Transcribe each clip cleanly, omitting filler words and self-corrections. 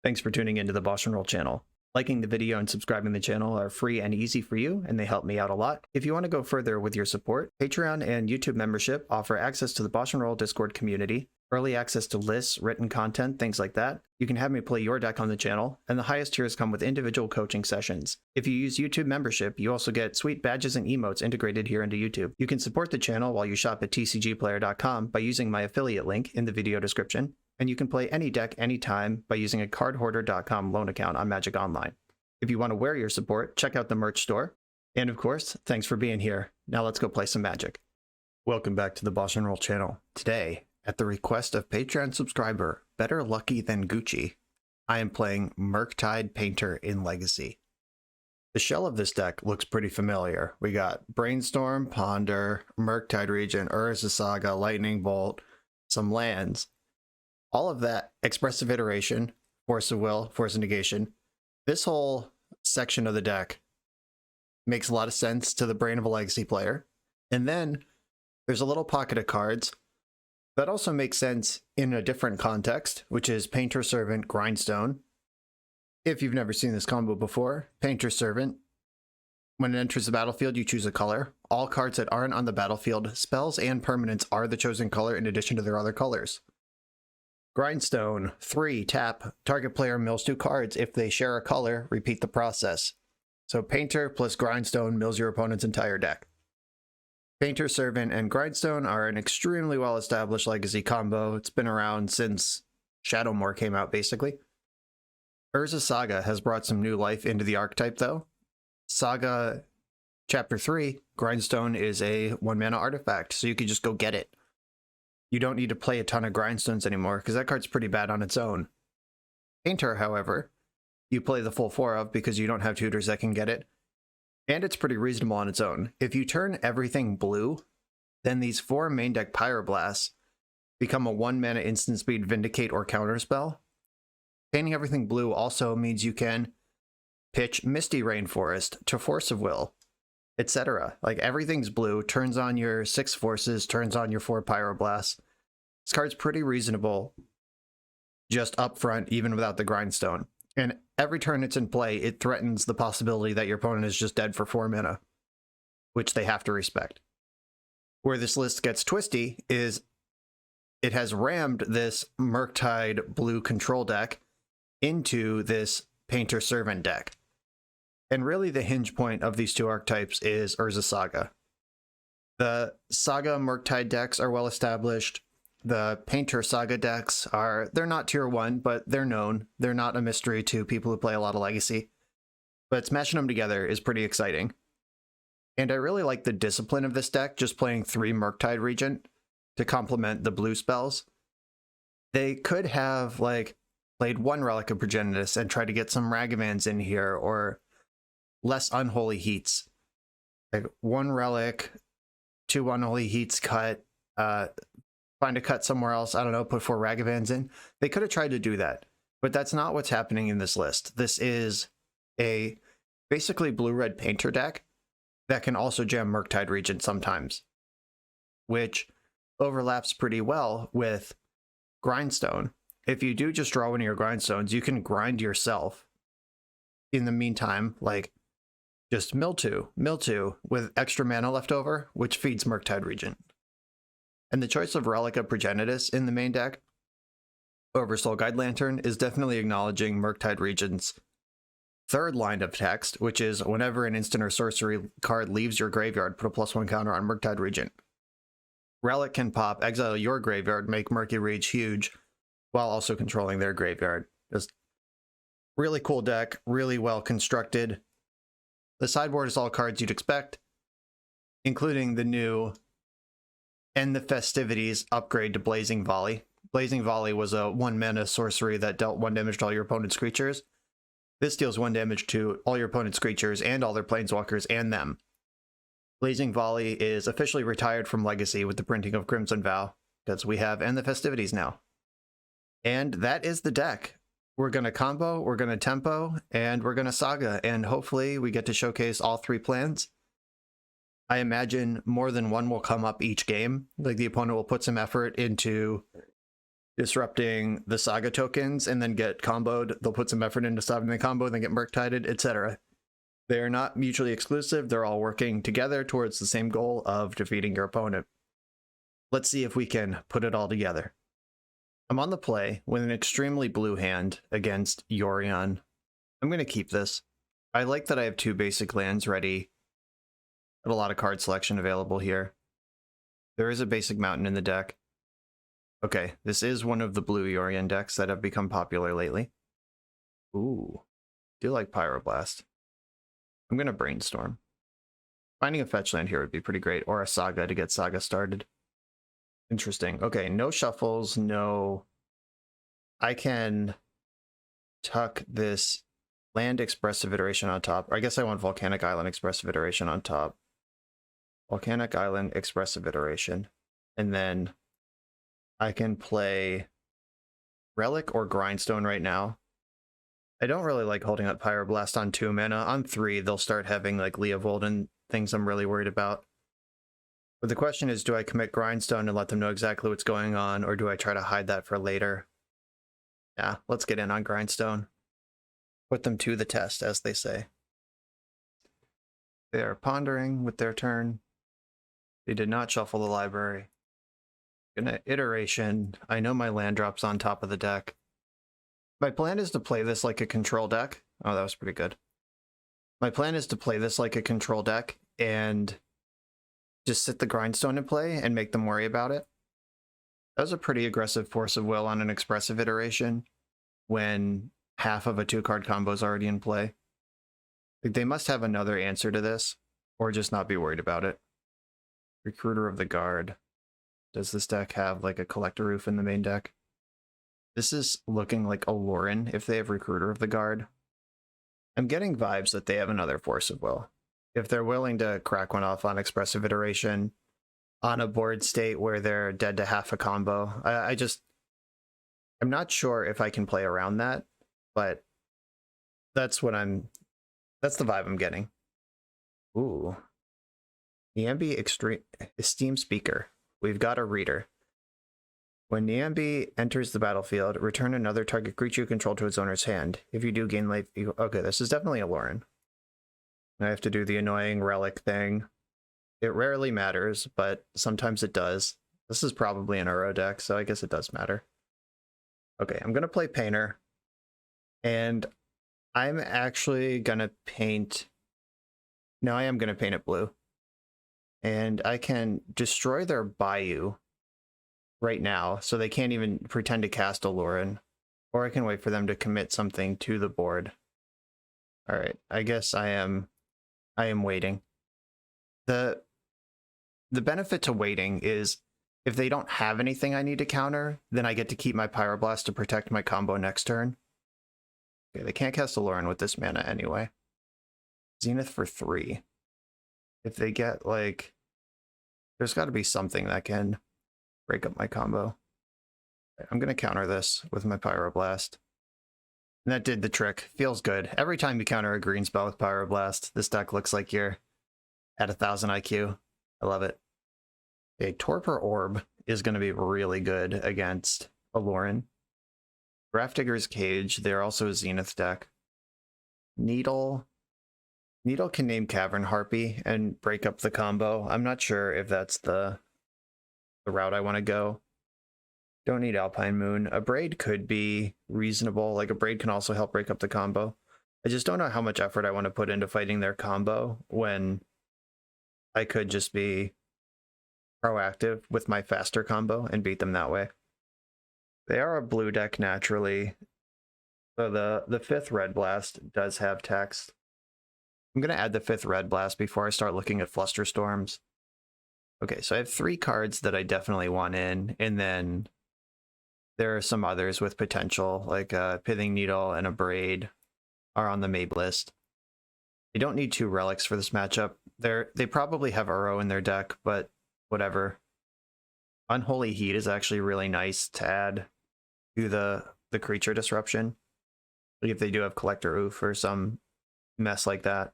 Thanks for tuning into the BoshNRoll channel. Liking the video and subscribing to the channel are free and easy for you, and they help me out a lot. If you want to go further with your support, Patreon and YouTube membership offer access to the BoshNRoll Discord community, early access to lists, written content, things like that. You can have me play your deck on the channel, and the highest tiers come with individual coaching sessions. If you use YouTube membership, you also get sweet badges and emotes integrated here into YouTube. You can support the channel while you shop at tcgplayer.com by using my affiliate link in the video description, and you can play any deck anytime by using a cardhoarder.com loan account on Magic Online. If you want to wear your support, check out the merch store. And of course, thanks for being here. Now let's go play some Magic. Welcome back to the BoshNRoll channel. Today, at the request of Patreon subscriber Better Lucky Than Gucci, I am playing Murktide Painter in Legacy. The shell of this deck looks pretty familiar. We got Brainstorm, Ponder, Murktide Regent, Urza, Saga, Lightning Bolt, some lands. All of that expressive iteration, Force of Will, Force of Negation. This whole section of the deck makes a lot of sense to the brain of a Legacy player. And then there's a little pocket of cards that also make sense in a different context, which is Painter Servant, Grindstone. If you've never seen this combo before, Painter Servant, when it enters the battlefield, you choose a color. All cards that aren't on the battlefield, spells and permanents, are the chosen color in addition to their other colors. Grindstone, 3, tap, target player mills 2 cards. If they share a color, repeat the process. So Painter plus Grindstone mills your opponent's entire deck. Painter Servant and Grindstone are an extremely well-established Legacy combo. It's been around since Shadowmoor came out, basically. Urza Saga has brought some new life into the archetype, though. Saga Chapter 3, Grindstone is a 1-mana artifact, so you can just go get it. You don't need to play a ton of Grindstones anymore, because that card's pretty bad on its own. Painter, however, you play the full 4 of because you don't have tutors that can get it, and it's pretty reasonable on its own. If you turn everything blue, then these 4 main deck Pyroblasts become a 1-mana instant speed Vindicate or Counter spell. Painting everything blue also means you can pitch Misty Rainforest to Force of Will, etc. Like, everything's blue, turns on your 6 forces, turns on your 4 Pyroblasts. This card's pretty reasonable just up front, even without the Grindstone. And every turn it's in play, it threatens the possibility that your opponent is just dead for 4 mana, which they have to respect. Where this list gets twisty is it has rammed this Murktide blue control deck into this Painter Servant deck. And really the hinge point of these two archetypes is Urza Saga. The Saga Murktide decks are well established. The Painter Saga decks they're not tier 1, but they're known. They're not a mystery to people who play a lot of Legacy. But smashing them together is pretty exciting. And I really like the discipline of this deck, just playing 3 Murktide Regent to complement the blue spells. They could have, like, played 1 Relic of Progenitus and tried to get some Ragavans in here, or less Unholy Heats. Like 1 Relic, 2 Unholy Heats cut, find a cut somewhere else, I don't know, put 4 Ragavans in. They could have tried to do that, but that's not what's happening in this list. This is a basically blue-red Painter deck that can also jam Murktide Regent sometimes, which overlaps pretty well with Grindstone. If you do just draw one of your Grindstones, you can grind yourself. In the meantime, like, just mill 2 with extra mana left over, which feeds Murktide Regent. And the choice of Relic of Progenitus in the main deck over Soul Guide Lantern is definitely acknowledging Murktide Regent's 3rd line of text, which is whenever an instant or sorcery card leaves your graveyard, put a +1 counter on Murktide Regent. Relic can pop, exile your graveyard, make Murky Rage huge, while also controlling their graveyard. Just really cool deck, really well constructed. The sideboard is all cards you'd expect, including the new End the Festivities upgrade to Blazing Volley. Blazing Volley was a 1-mana sorcery that dealt 1 damage to all your opponent's creatures. This deals 1 damage to all your opponent's creatures and all their planeswalkers and them. Blazing Volley is officially retired from Legacy with the printing of Crimson Vow, because we have End the Festivities now. And that is the deck. We're going to combo, we're going to tempo, and we're going to Saga, and hopefully we get to showcase all 3 plans. I imagine more than one will come up each game. Like, the opponent will put some effort into disrupting the Saga tokens and then get comboed. They'll put some effort into stopping the combo, then get Murktided, etc. They are not mutually exclusive. They're all working together towards the same goal of defeating your opponent. Let's see if we can put it all together. I'm on the play with an extremely blue hand against Yorion. I'm going to keep this. I like that I have 2 basic lands ready. Got a lot of card selection available here. There is a basic mountain in the deck. Okay, this is one of the blue Yorion decks that have become popular lately. Ooh, do like Pyroblast. I'm going to brainstorm. Finding a fetch land here would be pretty great, or a Saga to get Saga started. Interesting. Okay, no shuffles, no... I can tuck this Land Expressive Iteration on top. I guess I want Volcanic Island Expressive Iteration on top. Volcanic Island Expressive Iteration. And then I can play Relic or Grindstone right now. I don't really like holding up Pyroblast on 2 mana. On 3, they'll start having like Leovold and things I'm really worried about. But the question is, do I commit Grindstone and let them know exactly what's going on, or do I try to hide that for later? Yeah, let's get in on Grindstone. Put them to the test, as they say. They are pondering with their turn. They did not shuffle the library. Gonna iteration. I know my land drops on top of the deck. My plan is to play this like a control deck. Oh, that was pretty good. My plan is to play this like a control deck and just sit the Grindstone in play and make them worry about it. That was a pretty aggressive force of will on an expressive iteration when half of a 2-card combo is already in play. Like, they must have another answer to this, or just not be worried about it. Recruiter of the Guard. Does this deck have like a Collector Roof in the main deck? This is looking like a Lauren if they have Recruiter of the Guard. I'm getting vibes that they have another force of will. If they're willing to crack one off on expressive iteration on a board state where they're dead to half a combo, I'm not sure if I can play around that, but that's the vibe I'm getting. Ooh. Niambi Esteemed Speaker. We've got a reader. When Niambi enters the battlefield, return another target creature you control to its owner's hand. If you do, gain life. Okay, this is definitely a Lauren. I have to do the annoying relic thing. It rarely matters, but sometimes it does. This is probably an Uro deck, so I guess it does matter. Okay, I'm going to play Painter. And I'm actually going to paint... No, I am going to paint it blue. And I can destroy their Bayou right now, so they can't even pretend to cast a Lauren. Or I can wait for them to commit something to the board. Alright, I guess I am waiting. The benefit to waiting is if they don't have anything I need to counter, then I get to keep my Pyroblast to protect my combo next turn. Okay, they can't cast a Lauren with this mana anyway. Zenith for 3. If they get, like... There's got to be something that can break up my combo. I'm going to counter this with my Pyroblast. And that did the trick. Feels good. Every time you counter a green spell with Pyroblast, this deck looks like you're at 1000 IQ. I love it. A Torpor Orb is going to be really good against a Lauren. Grafdigger's Cage, they're also a Zenith deck. Needle can name Cavern Harpy and break up the combo. I'm not sure if that's the route I want to go. Don't need Alpine Moon. A Braid could be reasonable. Like, a Braid can also help break up the combo. I just don't know how much effort I want to put into fighting their combo when I could just be proactive with my faster combo and beat them that way. They are a blue deck naturally. So the 5th Red Blast does have text. I'm going to add the 5th Red Blast before I start looking at Flusterstorms. Okay, so I have 3 cards that I definitely want in, and then there are some others with potential, like a Pithing Needle and a Braid are on the maybe list. They don't need 2 relics for this matchup. They probably have Uro in their deck, but whatever. Unholy Heat is actually really nice to add to the creature disruption. Like if they do have Collector Oof or some mess like that.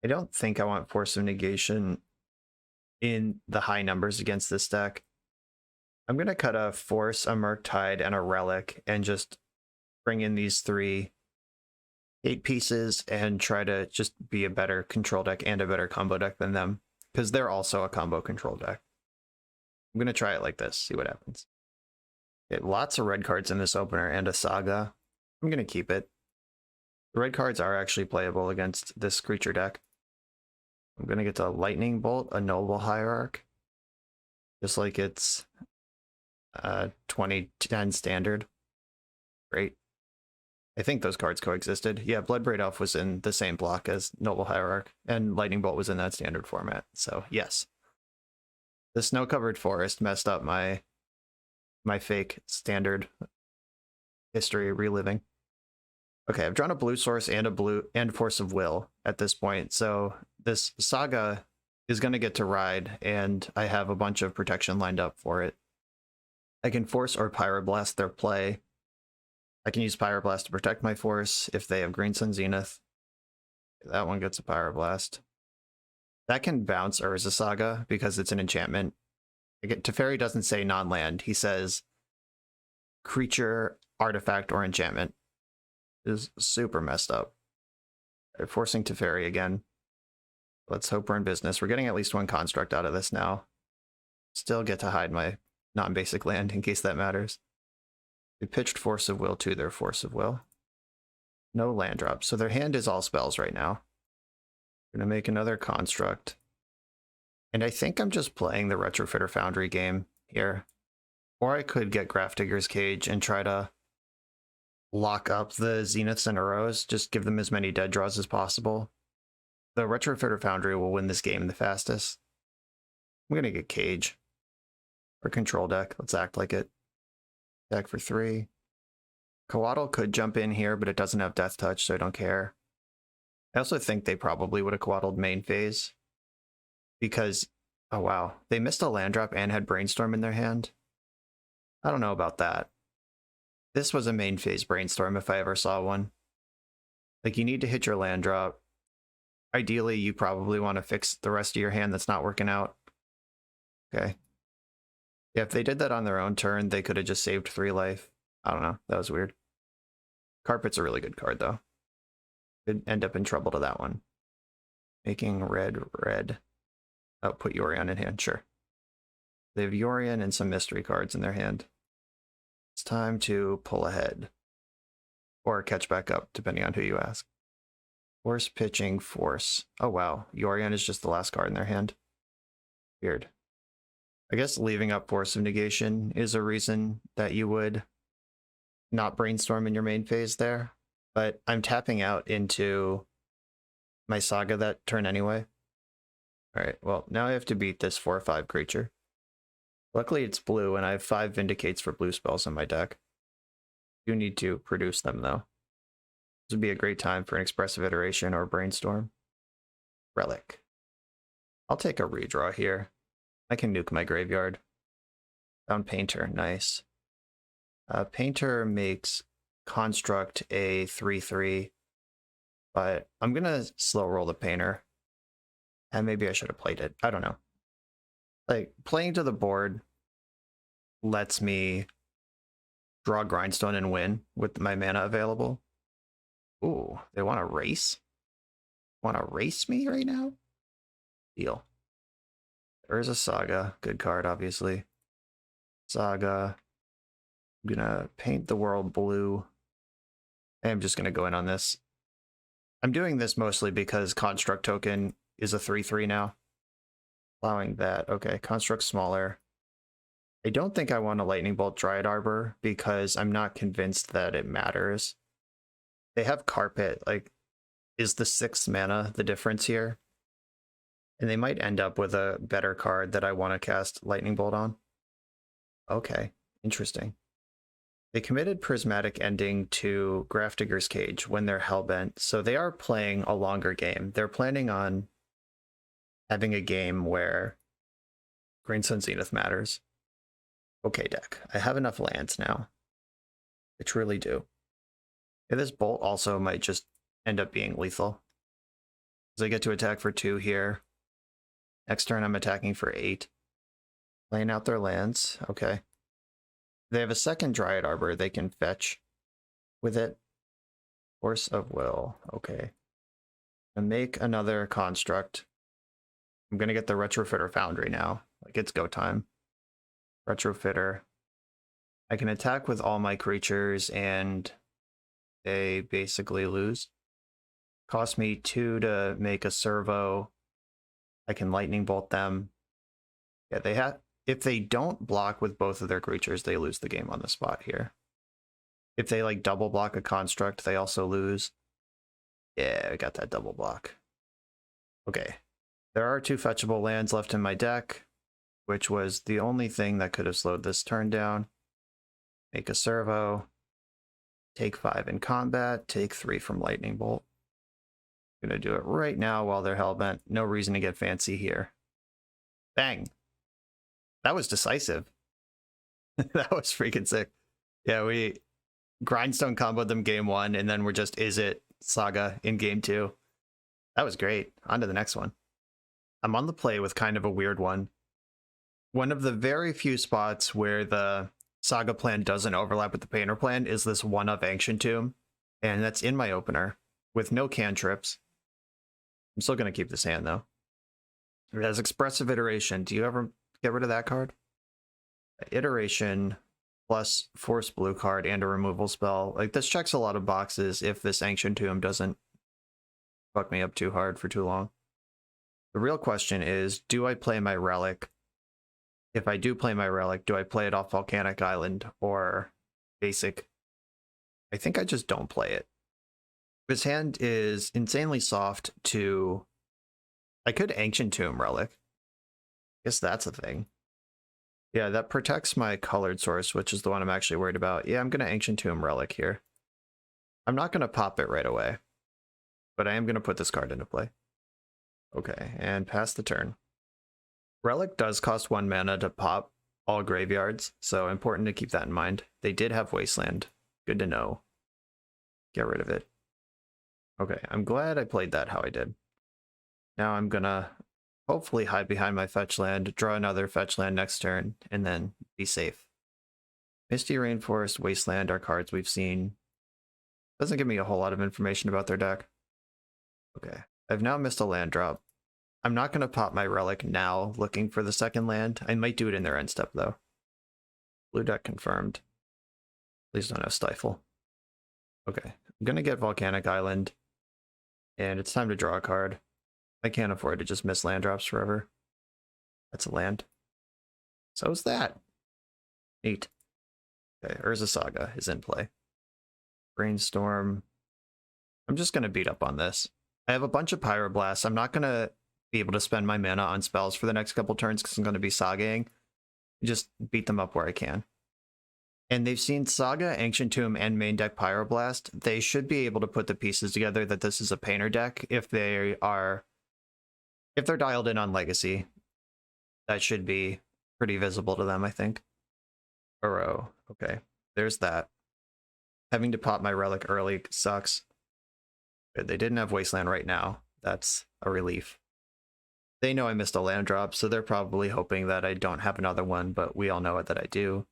I don't think I want Force of Negation in the high numbers against this deck. I'm going to cut a Force, a Murktide, and a Relic, and just bring in these 3 8 pieces and try to just be a better control deck and a better combo deck than them, because they're also a combo control deck. I'm going to try it like this, see what happens. Okay, lots of red cards in this opener and a Saga. I'm going to keep it. The red cards are actually playable against this creature deck. I'm going to get to Lightning Bolt, a Noble Hierarch, just like it's 2010 standard. Great. I think those cards coexisted. Yeah, Bloodbraid Elf was in the same block as Noble Hierarch, and Lightning Bolt was in that standard format. So yes, the snow-covered forest messed up my fake standard history reliving. Okay, I've drawn a blue source and a blue and Force of Will at this point, so this Saga is going to get to ride, and I have a bunch of protection lined up for it. I can force or Pyroblast their play. I can use Pyroblast to protect my force if they have Green Sun Zenith. That one gets a Pyroblast. That can bounce Urza Saga because it's an enchantment. Again, Teferi doesn't say non-land. He says creature, artifact, or enchantment. It is super messed up. They're forcing Teferi again. Let's hope we're in business. We're getting at least 1 construct out of this now. Still get to hide my non-basic land in case that matters. They pitched Force of Will to their Force of Will. No land drops, so their hand is all spells right now. I'm going to make another construct. And I think I'm just playing the Retrofitter Foundry game here. Or I could get Grafdigger's Cage and try to lock up the Zeniths and Uros, just give them as many dead draws as possible. The Retrofitter Foundry will win this game the fastest. I'm going to get Cage. Or Control Deck. Let's act like it. Deck for 3. Coatl could jump in here, but it doesn't have Death Touch, so I don't care. I also think they probably would have Coatled main phase. Because, oh wow, they missed a land drop and had Brainstorm in their hand. I don't know about that. This was a main phase Brainstorm if I ever saw one. Like, you need to hit your land drop. Ideally, you probably want to fix the rest of your hand that's not working out. Okay. Yeah, if they did that on their own turn, they could have just saved 3 life. I don't know. That was weird. Carpet's a really good card, though. Could end up in trouble to that one. Making red, red. Oh, put Yorion in hand, sure. They have Yorion and some mystery cards in their hand. It's time to pull ahead. Or catch back up, depending on who you ask. Force pitching Force. Oh wow, Yorion is just the last card in their hand. Weird. I guess leaving up Force of Negation is a reason that you would not Brainstorm in your main phase there. But I'm tapping out into my Saga that turn anyway. Alright, well, now I have to beat this 4/5 creature. Luckily it's blue, and I have 5 Vindicates for blue spells in my deck. You need to produce them, though. This would be a great time for an Expressive Iteration or Brainstorm. Relic. I'll take a redraw here. I can nuke my graveyard. Found Painter, nice. Painter makes Construct a 3/3, but I'm gonna slow roll the Painter. And maybe I should have played it. I don't know. Like, playing to the board lets me draw Grindstone and win with my mana available. Ooh, they want to race? Want to race me right now? Deal. There's a Saga. Good card, obviously. Saga. I'm gonna paint the world blue. I'm just gonna go in on this. I'm doing this mostly because Construct token is a 3/3 now. Allowing that. Okay, Construct smaller. I don't think I want a Lightning Bolt Dryad Arbor because I'm not convinced that it matters. They have Carpet. Like, is the 6th mana the difference here? And they might end up with a better card that I want to cast Lightning Bolt on. Okay, interesting. They committed Prismatic Ending to Grafdigger's Cage when they're Hellbent, so they are playing a longer game. They're planning on having a game where Green Sun Zenith matters. Okay, deck. I have enough lands now. I truly do. Yeah, this Bolt also might just end up being lethal. Because I get to attack for 2 here. Next turn I'm attacking for 8. Laying out their lands. Okay. They have a second Dryad Arbor they can fetch with it. Force of Will. Okay. And make another construct. I'm going to get the Retrofitter Foundry now. Like, it's go time. Retrofitter. I can attack with all my creatures and they basically lose. Cost me 2 to make a servo. I can lightning bolt them. Yeah, they have. If they don't block with both of their creatures, they lose the game on the spot here. If they like double block a construct, they also lose. Yeah, I got that double block. Okay. There are 2 fetchable lands left in my deck, which was the only thing that could have slowed this turn down. Make a servo. Take 5 in combat. Take 3 from lightning bolt. I'm gonna do it right now while they're hellbent. No reason to get fancy here. Bang. That was decisive. That was freaking sick. Yeah, we grindstone comboed them game 1, and then we're just Izzet Saga in game 2. That was great. On to the next one. I'm on the play with kind of a weird one. One of the very few spots where the Saga plan doesn't overlap with the Painter plan is this one of Ancient Tomb, and that's in my opener with no cantrips. I'm still going to keep this hand, though. It has Expressive Iteration. Do you ever get rid of that card? Iteration plus Force Blue card and a removal spell. Like, this checks a lot of boxes if this Ancient Tomb doesn't fuck me up too hard for too long. The real question is, do I play my Relic? If I do play my Relic, do I play it off Volcanic Island or Basic? I think I just don't play it. This hand is insanely soft to... I could Ancient Tomb Relic. Guess that's a thing. Yeah, that protects my colored source, which is the one I'm actually worried about. Yeah, I'm going to Ancient Tomb Relic here. I'm not going to pop it right away, but I am going to put this card into play. Okay, and pass the turn. Relic does cost 1 mana to pop all graveyards, so important to keep that in mind. They did have Wasteland. Good to know. Get rid of it. Okay, I'm glad I played that how I did. Now I'm gonna hopefully hide behind my fetch land, draw another fetch land next turn, and then be safe. Misty Rainforest, Wasteland are cards we've seen. Doesn't give me a whole lot of information about their deck. Okay, I've now missed a land drop. I'm not going to pop my Relic now looking for the second land. I might do it in their end step, though. Blue deck confirmed. Please don't have Stifle. Okay, I'm going to get Volcanic Island, and it's time to draw a card. I can't afford to just miss land drops forever. That's a land. So is that. Neat. Okay, Urza Saga is in play. Brainstorm. I'm just going to beat up on this. I have a bunch of Pyroblasts. I'm not going to be able to spend my mana on spells for the next couple turns because I'm going to be Sagaing. Just beat them up where I can. And they've seen Saga, Ancient Tomb, and main deck Pyroblast. They should be able to put the pieces together that this is a Painter deck if they're dialed in on Legacy. That should be pretty visible to them, I think. Uro. Okay, there's that. Having to pop my Relic early sucks. Good, they didn't have Wasteland right now. That's a relief. They know I missed a land drop, so they're probably hoping that I don't have another one, but we all know it that I do.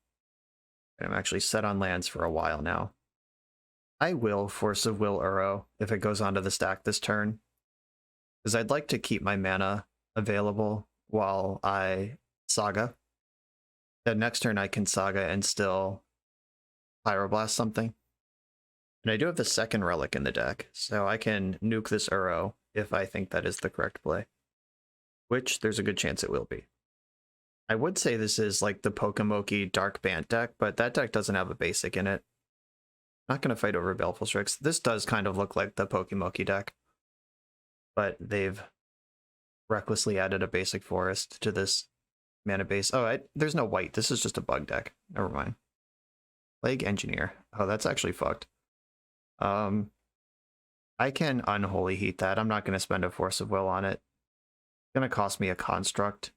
And I'm actually set on lands for a while now. I will Force of Will Uro if it goes onto the stack this turn, because I'd like to keep my mana available while I Saga. The next turn I can Saga and still Pyroblast something. And I do have the second Relic in the deck, so I can nuke this Uro if I think that is the correct play. Which there's a good chance it will be. I would say this is like the Pokemoki Dark Bant deck, but that deck doesn't have a basic in it. Not going to fight over Baleful Strix. This does kind of look like the Pokemoki deck, but they've recklessly added a basic forest to this mana base. Oh, there's no white. This is just a bug deck. Never mind. Plague Engineer. Oh, that's actually fucked. I can Unholy Heat that. I'm not going to spend a Force of Will on it. It's going to cost me a Construct.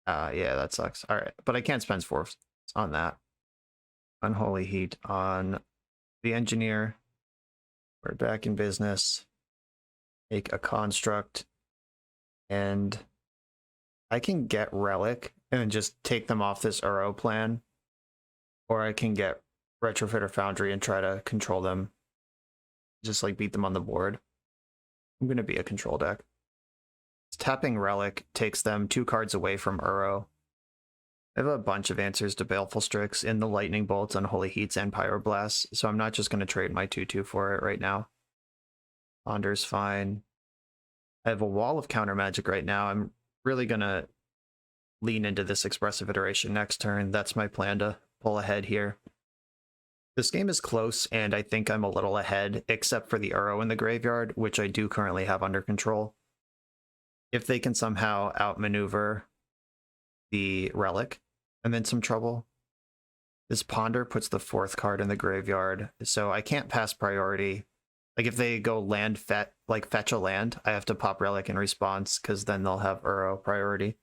Yeah, that sucks. All right, but I can't spend Force on that. Unholy Heat on the Engineer. We're back in business. Make a Construct. And I can get Relic and just take them off this Uro plan Or I can get Retrofit or Foundry and try to control them. Just like beat them on the board. I'm going to be a control deck. Tapping Relic takes them 2 cards away from Uro. I have a bunch of answers to Baleful Strix in the Lightning Bolts, Unholy Heats, and Pyroblasts, so I'm not just going to trade my 2/2 for it right now. Ponder's fine. I have a wall of counter magic right now. I'm really going to lean into this Expressive Iteration next turn. That's my plan to pull ahead here. This game is close, and I think I'm a little ahead, except for the Uro in the graveyard, which I do currently have under control. If they can somehow outmaneuver the Relic, I'm in some trouble. This Ponder puts the 4th card in the graveyard, so I can't pass priority. Like if they go fetch a land, I have to pop Relic in response, because then they'll have Uro priority.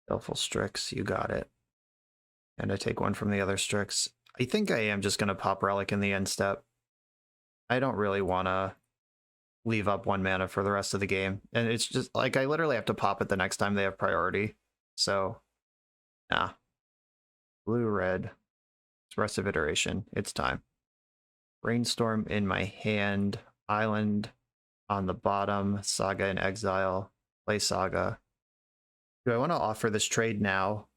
Baleful Strix, you got it. And I take 1 from the other Strix. I think I am just going to pop Relic in the end step. I don't really want to leave up 1 mana for the rest of the game. And it's just like I literally have to pop it the next time they have priority. So, nah. Blue-red. Expressive Iteration. It's time. Brainstorm in my hand. Island on the bottom. Saga in exile. Play Saga. Do I want to offer this trade now?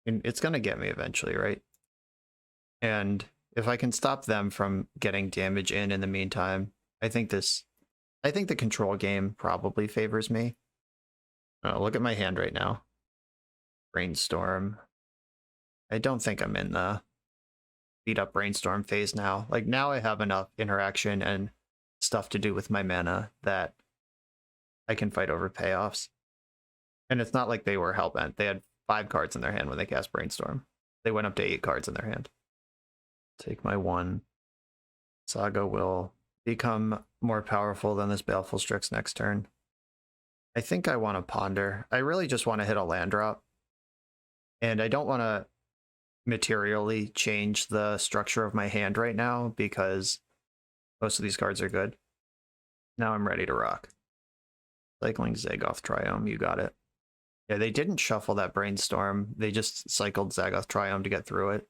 And it's going to get me eventually, right? And if I can stop them from getting damage in the meantime, I think the control game probably favors me. Oh, look at my hand right now. Brainstorm. I don't think I'm in the beat up Brainstorm phase now. Like now I have enough interaction and stuff to do with my mana that I can fight over payoffs. And it's not like they were hellbent. They had 5 cards in their hand when they cast Brainstorm. They went up to 8 cards in their hand. Take my 1. Saga will become more powerful than this Baleful Strix next turn. I think I want to Ponder. I really just want to hit a land drop. And I don't want to materially change the structure of my hand right now because most of these cards are good. Now I'm ready to rock. Cycling Zagoth Triome, you got it. Yeah, they didn't shuffle that Brainstorm. They just cycled Zagoth Triome to get through it.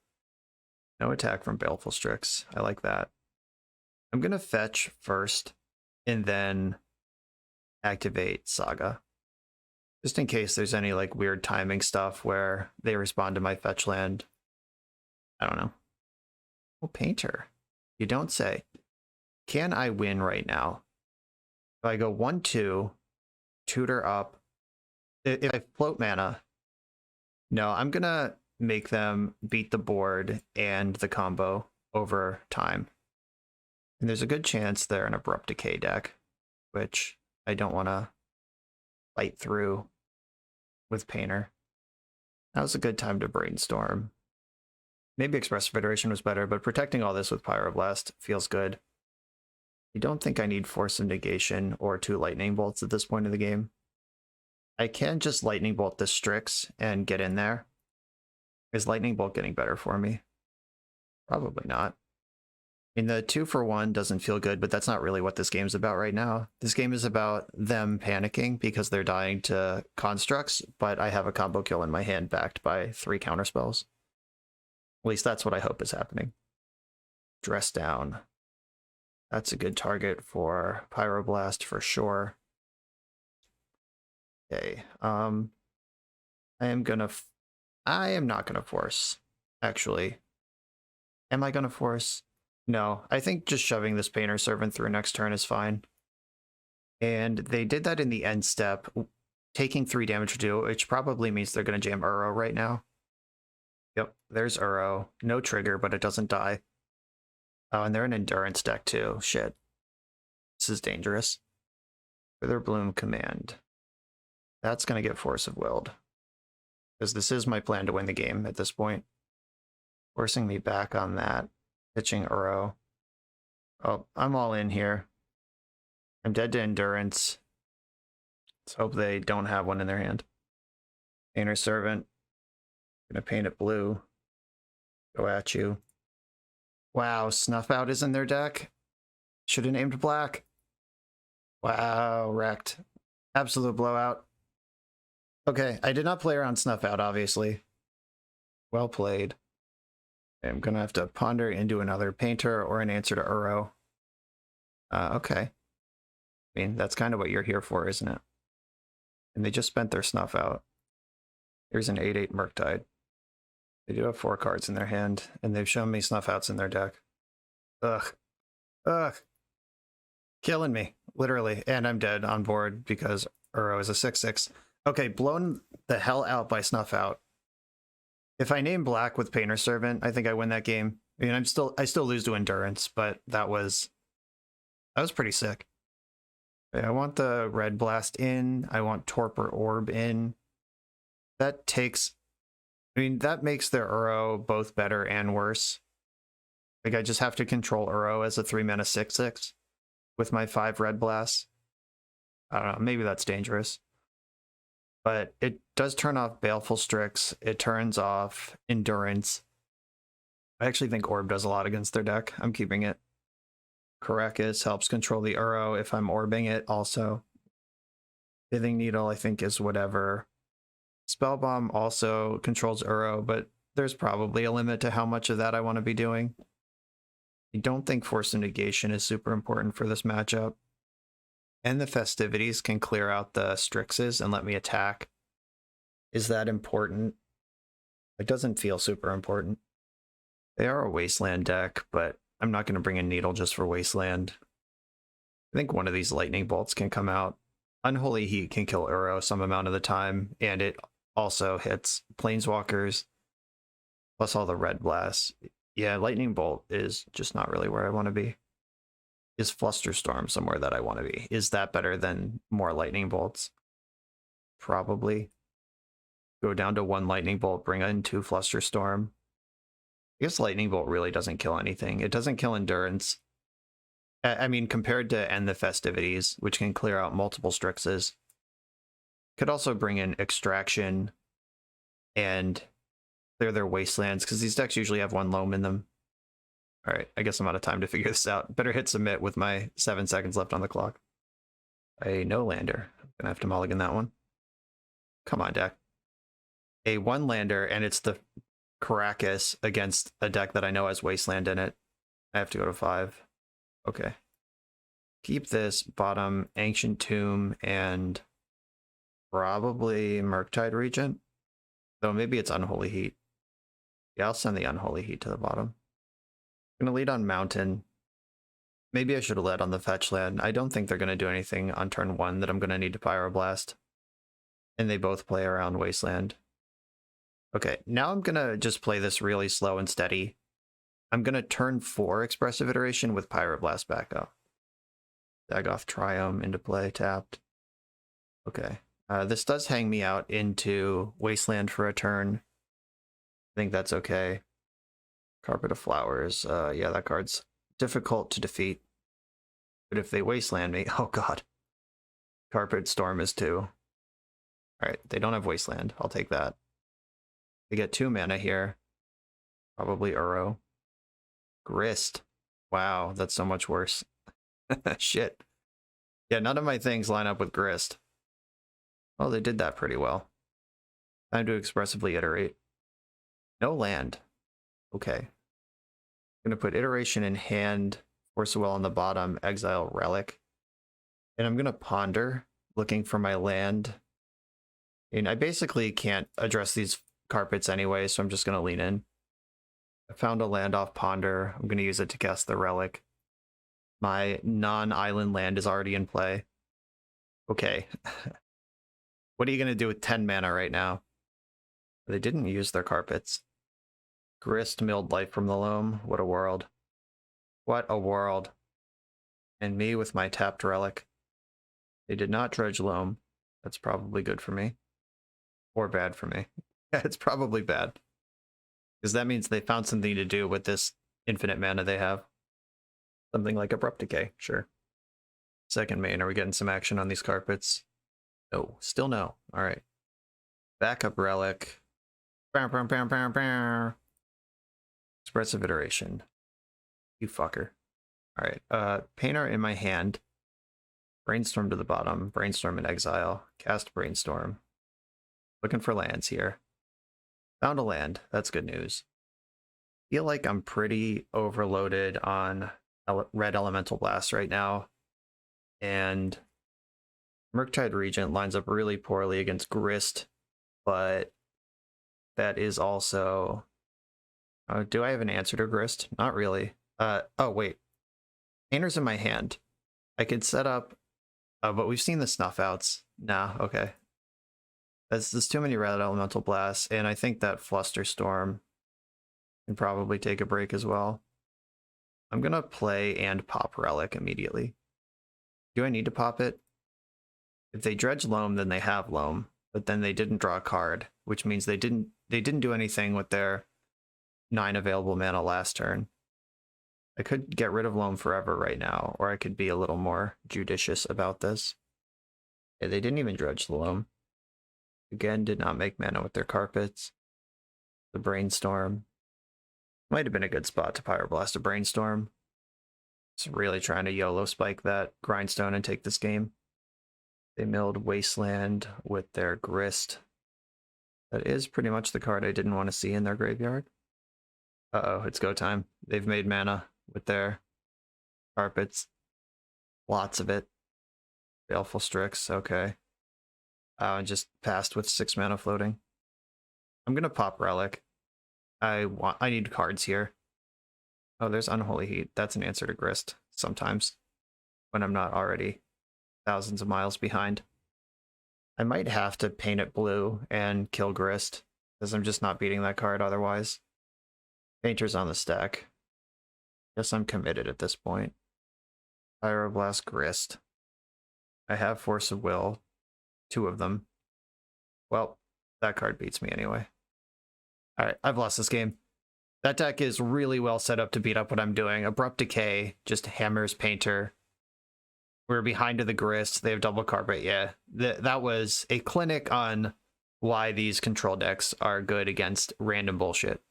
No attack from Baleful Strix. I like that. I'm going to fetch first and then activate Saga. Just in case there's any like weird timing stuff where they respond to my fetch land. I don't know. Oh, Painter. You don't say. Can I win right now? If I go 1/2, tutor up. If I float mana, no, I'm going to make them beat the board and the combo over time. And there's a good chance they're an Abrupt Decay deck, which I don't want to fight through with Painter. Now's a good time to Brainstorm. Maybe Expressive Iteration was better, but protecting all this with Pyroblast feels good. I don't think I need Force of Negation or 2 Lightning Bolts at this point in the game. I can just Lightning Bolt this Strix and get in there. Is Lightning Bolt getting better for me? Probably not. I mean, the 2-for-1 doesn't feel good, but that's not really what this game's about right now. This game is about them panicking because they're dying to constructs, but I have a combo kill in my hand backed by 3 counterspells. At least that's what I hope is happening. Dress Down. That's a good target for Pyroblast for sure. Okay, I am not gonna force, actually. Am I gonna force? No, I think just shoving this Painter Servant through next turn is fine. And they did that in the end step, taking 3 damage to do, which probably means they're gonna jam Uro right now. Yep, there's Uro. No trigger, but it doesn't die. Oh, and they're an Endurance deck too. Shit. This is dangerous. Wither Bloom Command. That's going to get Force of Willed. Because this is my plan to win the game at this point. Forcing me back on that. Pitching Uro. Oh, I'm all in here. I'm dead to Endurance. Let's hope they don't have one in their hand. Painter Servant. Gonna paint it blue. Go at you. Wow, Snuff Out is in their deck. Should have named black. Wow, wrecked. Absolute blowout. Okay, I did not play around Snuff Out, obviously. Well played. I'm gonna have to ponder into another painter or an answer to Uro. Okay. I mean, that's kind of what you're here for, isn't it? And they just spent their snuff out. Here's an 8/8 Murktide. They do have 4 cards in their hand, and they've shown me snuff outs in their deck. Ugh. Ugh. Killing me, literally. And I'm dead on board because Uro is a 6/6. Okay, blown the hell out by snuff out. If I name black with Painter Servant, I think I win that game. I mean, I still lose to Endurance, but that was pretty sick. Okay, I want the Red Blast in. I want Torpor Orb in. That takes, I mean, that makes their Uro both better and worse. Like, I just have to control Uro as a 3-mana 6/6 with my 5 Red Blasts. I don't know, maybe that's dangerous. But it does turn off Baleful Strix. It turns off Endurance. I actually think Orb does a lot against their deck. I'm keeping it. Caracas helps control the Uro if I'm orbing it also. Pithing Needle, I think, is whatever. Spellbomb also controls Uro, but there's probably a limit to how much of that I want to be doing. I don't think Force of Negation is super important for this matchup. And the Festivities can clear out the Strixes and let me attack. Is that important? It doesn't feel super important. They are a Wasteland deck, but I'm not going to bring a Needle just for Wasteland. I think one of these Lightning Bolts can come out. Unholy Heat can kill Uro some amount of the time, and it also hits Planeswalkers, plus all the Red Blasts. Yeah, Lightning Bolt is just not really where I want to be. Is Flusterstorm somewhere that I want to be? Is that better than more Lightning Bolts? Probably. Go down to 1 Lightning Bolt, bring in 2 Flusterstorm. I guess Lightning Bolt really doesn't kill anything. It doesn't kill Endurance. I mean, compared to End the Festivities, which can clear out multiple Strixes. Could also bring in Extraction and clear their Wastelands, because these decks usually have 1 Loam in them. All right, I guess I'm out of time to figure this out. Better hit submit with my 7 seconds left on the clock. A no-lander. I'm going to have to mulligan that one. Come on, deck. A 1-lander, and it's the Caracas against a deck that I know has Wasteland in it. I have to go to 5. Okay. Keep this bottom Ancient Tomb and probably Murktide Regent. Though maybe it's Unholy Heat. Yeah, I'll send the Unholy Heat to the bottom. I'm going to lead on Mountain. Maybe I should have led on the fetch land. I don't think they're going to do anything on turn 1 that I'm going to need to Pyroblast. And they both play around Wasteland. Okay, now I'm going to just play this really slow and steady. I'm going to turn 4 Expressive Iteration with Pyroblast back up. Dagoth Triome into play, tapped. Okay, this does hang me out into Wasteland for a turn. I think that's okay. Carpet of Flowers. Yeah, that card's difficult to defeat. But if they Wasteland me, oh god. Carpet Storm is 2. Alright, they don't have Wasteland. I'll take that. They get 2 mana here. Probably Uro. Grist. Wow, that's so much worse. Shit. Yeah, none of my things line up with Grist. Well, they did that pretty well. Time to expressively iterate. No land. Okay. I'm going to put Iteration in hand, Force of Will on the bottom, exile Relic. And I'm going to ponder, looking for my land. And I basically can't address these carpets anyway, so I'm just going to lean in. I found a land off Ponder. I'm going to use it to cast the Relic. My non-island land is already in play. Okay. What are you going to do with 10 mana right now? They didn't use their carpets. Grist milled life from the loam. What a world. What a world. And me with my tapped Relic. They did not dredge loam. That's probably good for me. Or bad for me. Yeah, it's probably bad. Because that means they found something to do with this infinite mana they have. Something like Abrupt Decay, sure. Second main, are we getting some action on these carpets? No, still no. Alright. Backup Relic. Bow, bow, bow, bow, bow. Expressive Iteration. You fucker. Alright, Painter in my hand. Brainstorm to the bottom. Brainstorm in exile. Cast Brainstorm. Looking for lands here. Found a land. That's good news. Feel like I'm pretty overloaded on red elemental blast right now, and Murktide Regent lines up really poorly against Grist, but that is also... do I have an answer to Grist? Not really. Oh wait, Painter's in my hand. I could set up, but we've seen the snuff outs. Nah, okay. There's too many red elemental blasts, and I think that Flusterstorm can probably take a break as well. I'm gonna play and pop Relic immediately. Do I need to pop it? If they dredge Loam, then they have Loam, but then they didn't draw a card, which means they didn't do anything with their 9 available mana last turn. I could get rid of Loam forever right now, or I could be a little more judicious about this. Yeah, they didn't even dredge the Loam. Again, did not make mana with their carpets. The Brainstorm. Might have been a good spot to Pyroblast a Brainstorm. Just really trying to YOLO spike that Grindstone and take this game. They milled Wasteland with their Grist. That is pretty much the card I didn't want to see in their graveyard. Uh-oh, it's go time. They've made mana with their carpets. Lots of it. Baleful Strix, okay. Just passed with 6 mana floating. I'm gonna pop Relic. I need cards here. Oh, there's Unholy Heat. That's an answer to Grist sometimes, when I'm not already thousands of miles behind. I might have to paint it blue and kill Grist, because I'm just not beating that card otherwise. Painter's on the stack. Guess I'm committed at this point. Pyroblast Grist. I have Force of Will. 2 of them. Well, that card beats me anyway. Alright, I've lost this game. That deck is really well set up to beat up what I'm doing. Abrupt Decay just hammers Painter. We're behind to the Grist. They have double carpet. Yeah, that was a clinic on why these control decks are good against random bullshit.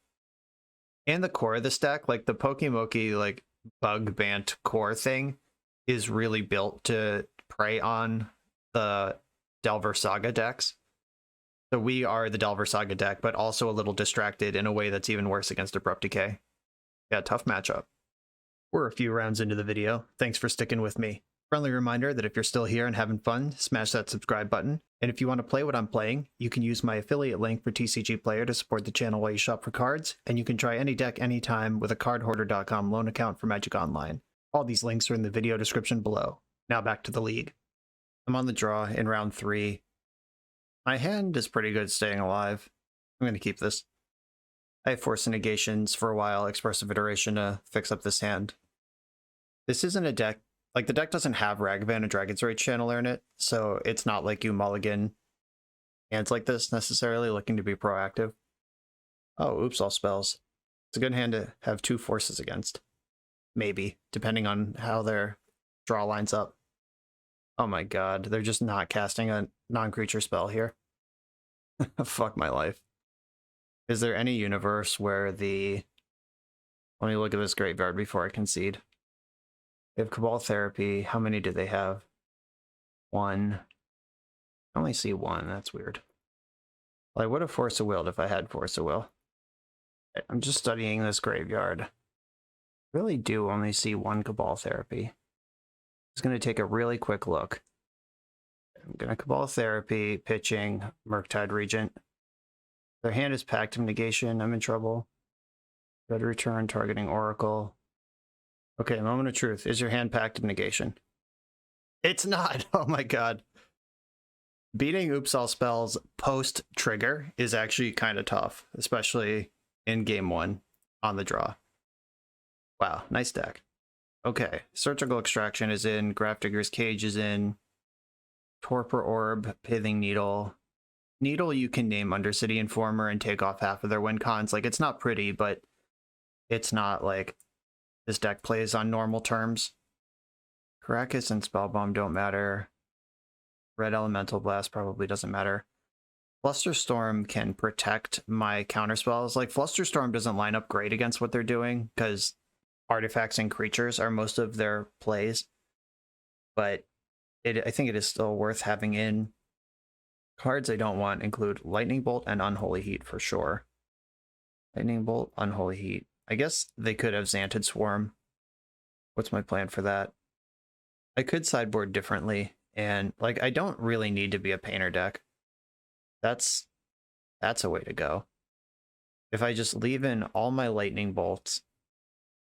And the core of this deck, like the Pokemoki, like bug bant core thing, is really built to prey on the Delver Saga decks. So we are the Delver Saga deck, but also a little distracted in a way that's even worse against Abrupt Decay. Yeah, tough matchup. We're a few rounds into the video. Thanks for sticking with me. Friendly reminder that if you're still here and having fun, smash that subscribe button. And if you want to play what I'm playing, you can use my affiliate link for TCG Player to support the channel while you shop for cards, and you can try any deck anytime with a cardhoarder.com loan account for Magic Online. All these links are in the video description below. Now back to the league. I'm on the draw in round 3. My hand is pretty good staying alive. I'm going to keep this. I have Force of Negations for a while, Expressive Iteration to fix up this hand. This isn't a deck, like the deck doesn't have Ragavan and Dragon's Rage Channeler in it, so it's not like you mulligan hands like this necessarily looking to be proactive. Oh, oops, all spells. It's a good hand to have 2 forces against. Maybe, depending on how their draw lines up. Oh my god, they're just not casting a non-creature spell here. Fuck my life. Is there any universe where the... Let me look at this graveyard before I concede. They have Cabal Therapy. How many do they have? 1. I only see 1. That's weird. Well, I would have Force of Will if I had Force of Will. I'm just studying this graveyard. I really do only see 1 Cabal Therapy. Just going to take a really quick look. I'm going to Cabal Therapy, pitching Murktide Regent. Their hand is Pact of Negation. I'm in trouble. Red Return, targeting Oracle. Okay, moment of truth. Is your hand Pact of Negation? It's not! Oh my god. Beating Oops All Spells post-trigger is actually kind of tough, especially in game 1 on the draw. Wow, nice deck. Okay, Surgical Extraction is in, Grafdigger's Cage is in, Torpor Orb, Pithing Needle. Needle you can name Undercity Informer and take off half of their win cons. Like, it's not pretty, but it's not like this deck plays on normal terms. Karakas and Spellbomb don't matter. Red Elemental Blast probably doesn't matter. Flusterstorm can protect my counterspells. Like, Flusterstorm doesn't line up great against what they're doing, because artifacts and creatures are most of their plays. But I think it is still worth having in. Cards I don't want include Lightning Bolt and Unholy Heat for sure. Lightning Bolt, Unholy Heat. I guess they could have Xanted Swarm. What's my plan for that? I could sideboard differently, and like I don't really need to be a painter deck. That's a way to go. If I just leave in all my lightning bolts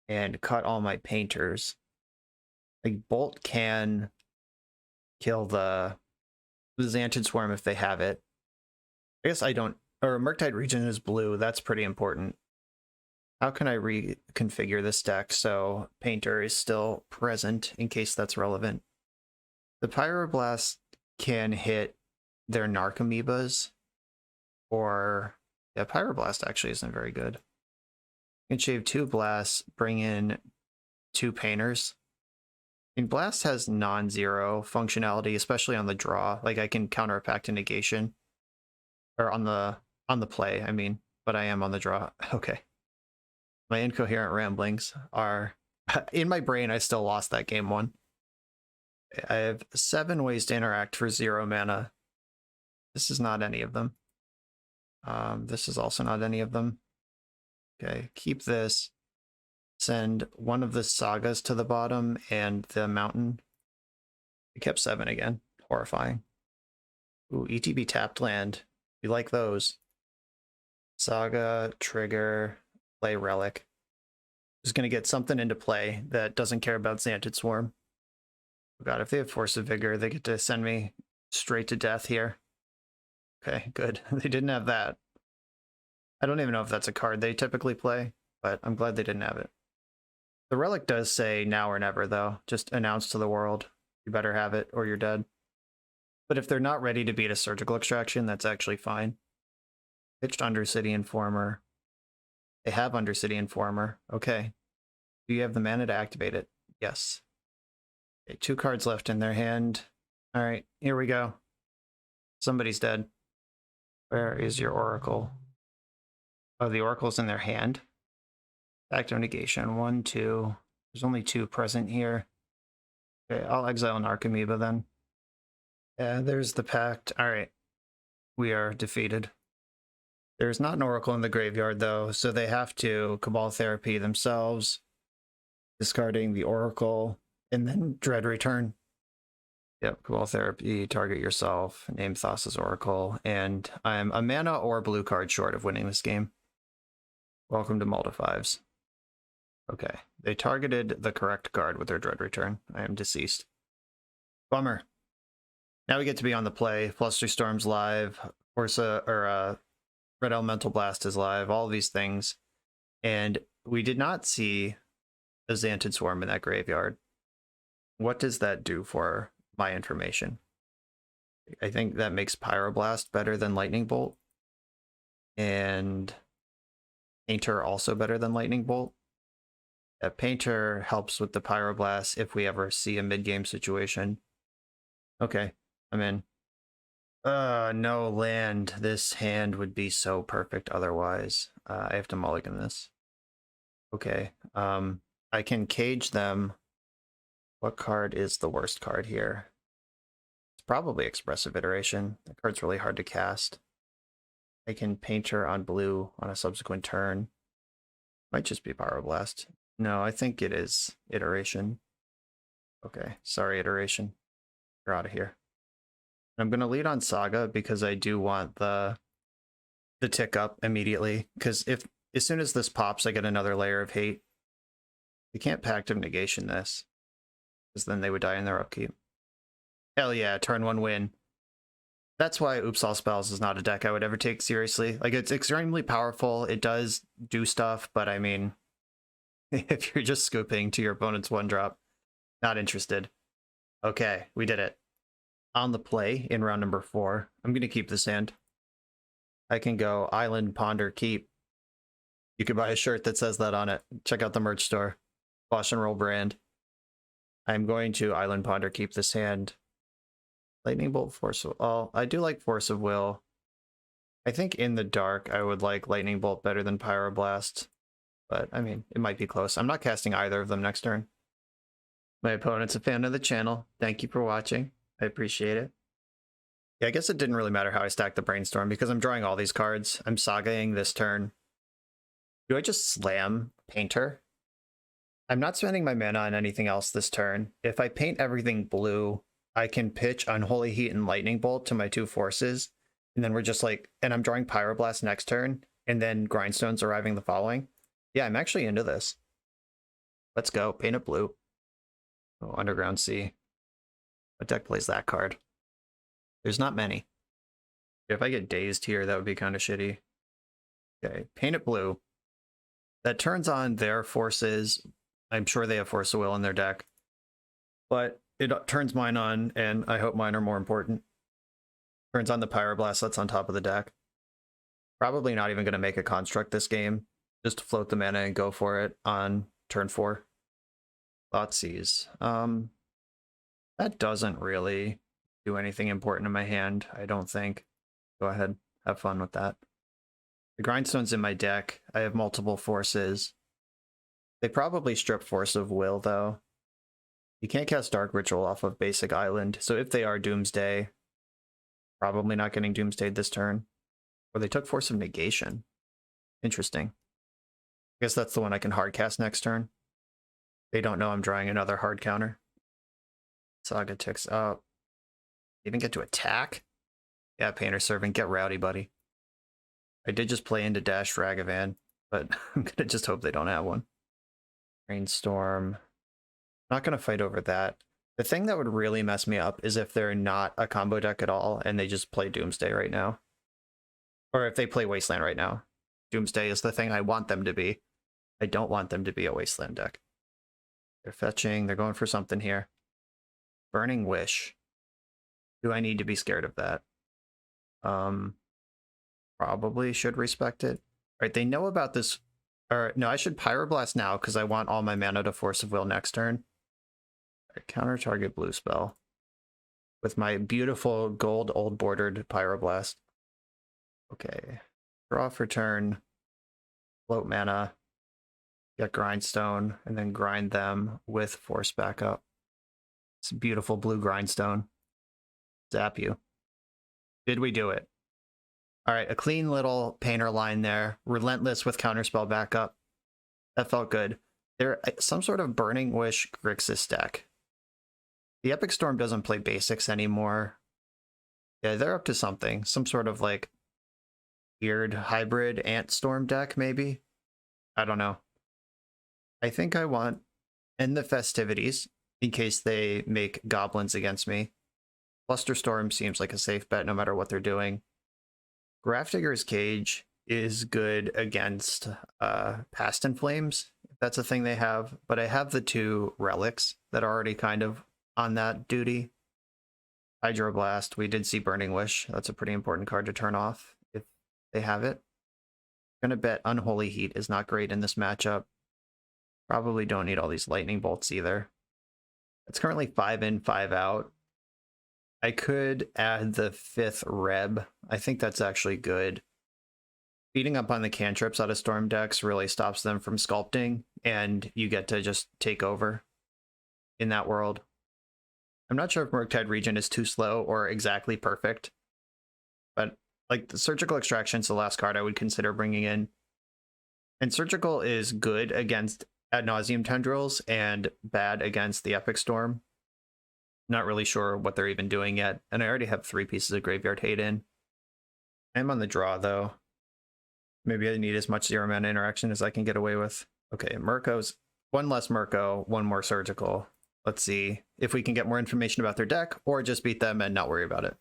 and cut all my painters, like Bolt can kill the Xanted Swarm if they have it. I guess I don't, or Murktide Regent is blue, that's pretty important. How can I reconfigure this deck so Painter is still present in case that's relevant? The Pyroblast can hit their Narcomoebas, or yeah, Pyroblast actually isn't very good. You can shave 2 blasts, bring in 2 painters. And Blast has non-zero functionality, especially on the draw. Like I can counter a Pact to Negation, or on the play, I mean, but I am on the draw. Okay. My incoherent ramblings are in my brain. I still lost that game 1. I have 7 ways to interact for 0 mana. This is not any of them. This is also not any of them. Okay, keep this. Send one of the Sagas to the bottom and the mountain. I kept 7 again. Horrifying. Ooh, ETB tapped land. We like those. Saga, trigger, play relic. Just gonna get something into play that doesn't care about Xanted Swarm. Oh god, if they have Force of Vigor, they get to send me straight to death here. Okay, good. They didn't have that. I don't even know if that's a card they typically play, but I'm glad they didn't have it. The relic does say now or never, though. Just announce to the world, you better have it or you're dead. But if they're not ready to beat a surgical extraction, that's actually fine. Pitched Undercity Informer. They have Undercity Informer. Okay. Do you have the mana to activate it? Yes. Okay, 2 cards left in their hand. All right, here we go. Somebody's dead. Where is your Oracle? Oh, the Oracle's in their hand. Pact of Negation. 1, 2. There's only 2 present here. Okay, I'll exile Narcomoeba then. Yeah, there's the Pact. All right. We are defeated. There's not an Oracle in the graveyard, though, so they have to Cabal Therapy themselves, discarding the Oracle, and then Dread Return. Yep, Cabal Therapy, target yourself, name Thassa's Oracle, and I'm a mana or blue card short of winning this game. Welcome to Multifives. Okay, they targeted the correct card with their Dread Return. I am deceased. Bummer. Now we get to be on the play. Fluster Storm's live. Urza, or Red Elemental Blast is live. All of these things. And we did not see a Xanted Swarm in that graveyard. What does that do for my information? I think that makes Pyroblast better than Lightning Bolt. And Painter also better than Lightning Bolt. Painter helps with the Pyroblast if we ever see a mid-game situation. Okay, I'm in. No land. This hand would be so perfect otherwise. I have to mulligan this. Okay, I can cage them. What card is the worst card here? It's probably Expressive Iteration. That card's really hard to cast. I can Painter on blue on a subsequent turn. Might just be Pyroblast. No, I think it is Iteration. Okay, sorry, Iteration. You're out of here. I'm going to lead on Saga because I do want the tick up immediately. Because if as soon as this pops, I get another layer of hate. You can't Pact of Negation this, because then they would die in their upkeep. Hell yeah, turn 1 win. That's why Oops All Spells is not a deck I would ever take seriously. Like, it's extremely powerful. It does do stuff, but I mean, if you're just scooping to your opponent's 1-drop, not interested. Okay, we did it. On the play in round number 4, I'm going to keep this hand. I can go Island, Ponder, Keep. You can buy a shirt that says that on it. Check out the merch store. BoshNRoll brand. I'm going to Island, Ponder, Keep this hand. Lightning Bolt, Force of... Oh, I do like Force of Will. I think in the dark, I would like Lightning Bolt better than Pyroblast. But, I mean, it might be close. I'm not casting either of them next turn. My opponent's a fan of the channel. Thank you for watching. I appreciate it. Yeah, I guess it didn't really matter how I stacked the Brainstorm because I'm drawing all these cards. I'm Sagaing this turn. Do I just slam Painter. I'm not spending my mana on anything else this turn. If I paint everything blue, I can pitch Unholy Heat and Lightning Bolt to my 2 forces, and then we're just like, and I'm drawing Pyroblast next turn, and then Grindstone's arriving the following. Yeah, I'm actually into this. Let's go. Paint it blue. Oh, Underground Sea. What deck plays that card? There's not many. If I get dazed here, that would be kind of shitty. Okay, paint it blue. That turns on their forces. I'm sure they have Force of Will in their deck. But it turns mine on, and I hope mine are more important. Turns on the Pyroblast that's on top of the deck. Probably not even going to make a construct this game. Just float the mana and go for it on turn 4. Thoughtseize. That doesn't really do anything important in my hand, I don't think. Go ahead, have fun with that. The Grindstone's in my deck. I have multiple forces. They probably strip Force of Will, though. You can't cast Dark Ritual off of basic island, so if they are Doomsday, probably not getting Doomsdayed this turn. Or they took Force of Negation. Interesting. I guess that's the one I can hardcast next turn. They don't know I'm drawing another hard counter. Saga ticks up. Even get to attack? Yeah, Painter Servant, get rowdy, buddy. I did just play into Dash Ragavan, but I'm gonna just hope they don't have one. Rainstorm. Not gonna fight over that. The thing that would really mess me up is if they're not a combo deck at all and they just play Doomsday right now. Or if they play Wasteland right now. Doomsday is the thing I want them to be. I don't want them to be a Wasteland deck. They're fetching, they're going for something here. Burning Wish. Do I need to be scared of that? Probably should respect it. All right, they know about this. Or no, I should Pyroblast now because I want all my mana to Force of Will next turn. All right, counter target blue spell with my beautiful gold old bordered Pyroblast. Okay, draw for turn, float mana, get Grindstone, and then grind them with Force backup. It's a beautiful blue Grindstone. Zap you. Did we do it? All right, a clean little Painter line there. Relentless with Counterspell backup. That felt good. There, some sort of Burning Wish Grixis deck. The Epic Storm doesn't play basics anymore. Yeah, they're up to something. Some sort of like weird hybrid Ant Storm deck, maybe? I don't know. I think I want End the Festivities in case they make goblins against me. Flusterstorm seems like a safe bet no matter what they're doing. Grafdigger's Cage is good against Past in Flames, if that's a thing they have, but I have the 2 relics that are already kind of on that duty. Hydroblast, we did see Burning Wish. That's a pretty important card to turn off if they have it. I'm gonna bet Unholy Heat is not great in this matchup. Probably don't need all these lightning bolts either. It's currently 5 in, 5 out. I could add the 5th Reb. I think that's actually good. Beating up on the cantrips out of Storm decks really stops them from sculpting, and you get to just take over in that world. I'm not sure if Murktide Regent is too slow or exactly perfect, but like the Surgical Extraction's the last card I would consider bringing in. And Surgical is good against Ad Nauseam Tendrils and bad against the Epic Storm. Not really sure what they're even doing yet, and I already have 3 pieces of Graveyard Hate in. I'm on the draw, though. Maybe I need as much 0 mana interaction as I can get away with. Okay, Murko's 1 less Murko, 1 more Surgical. Let's see if we can get more information about their deck, or just beat them and not worry about it.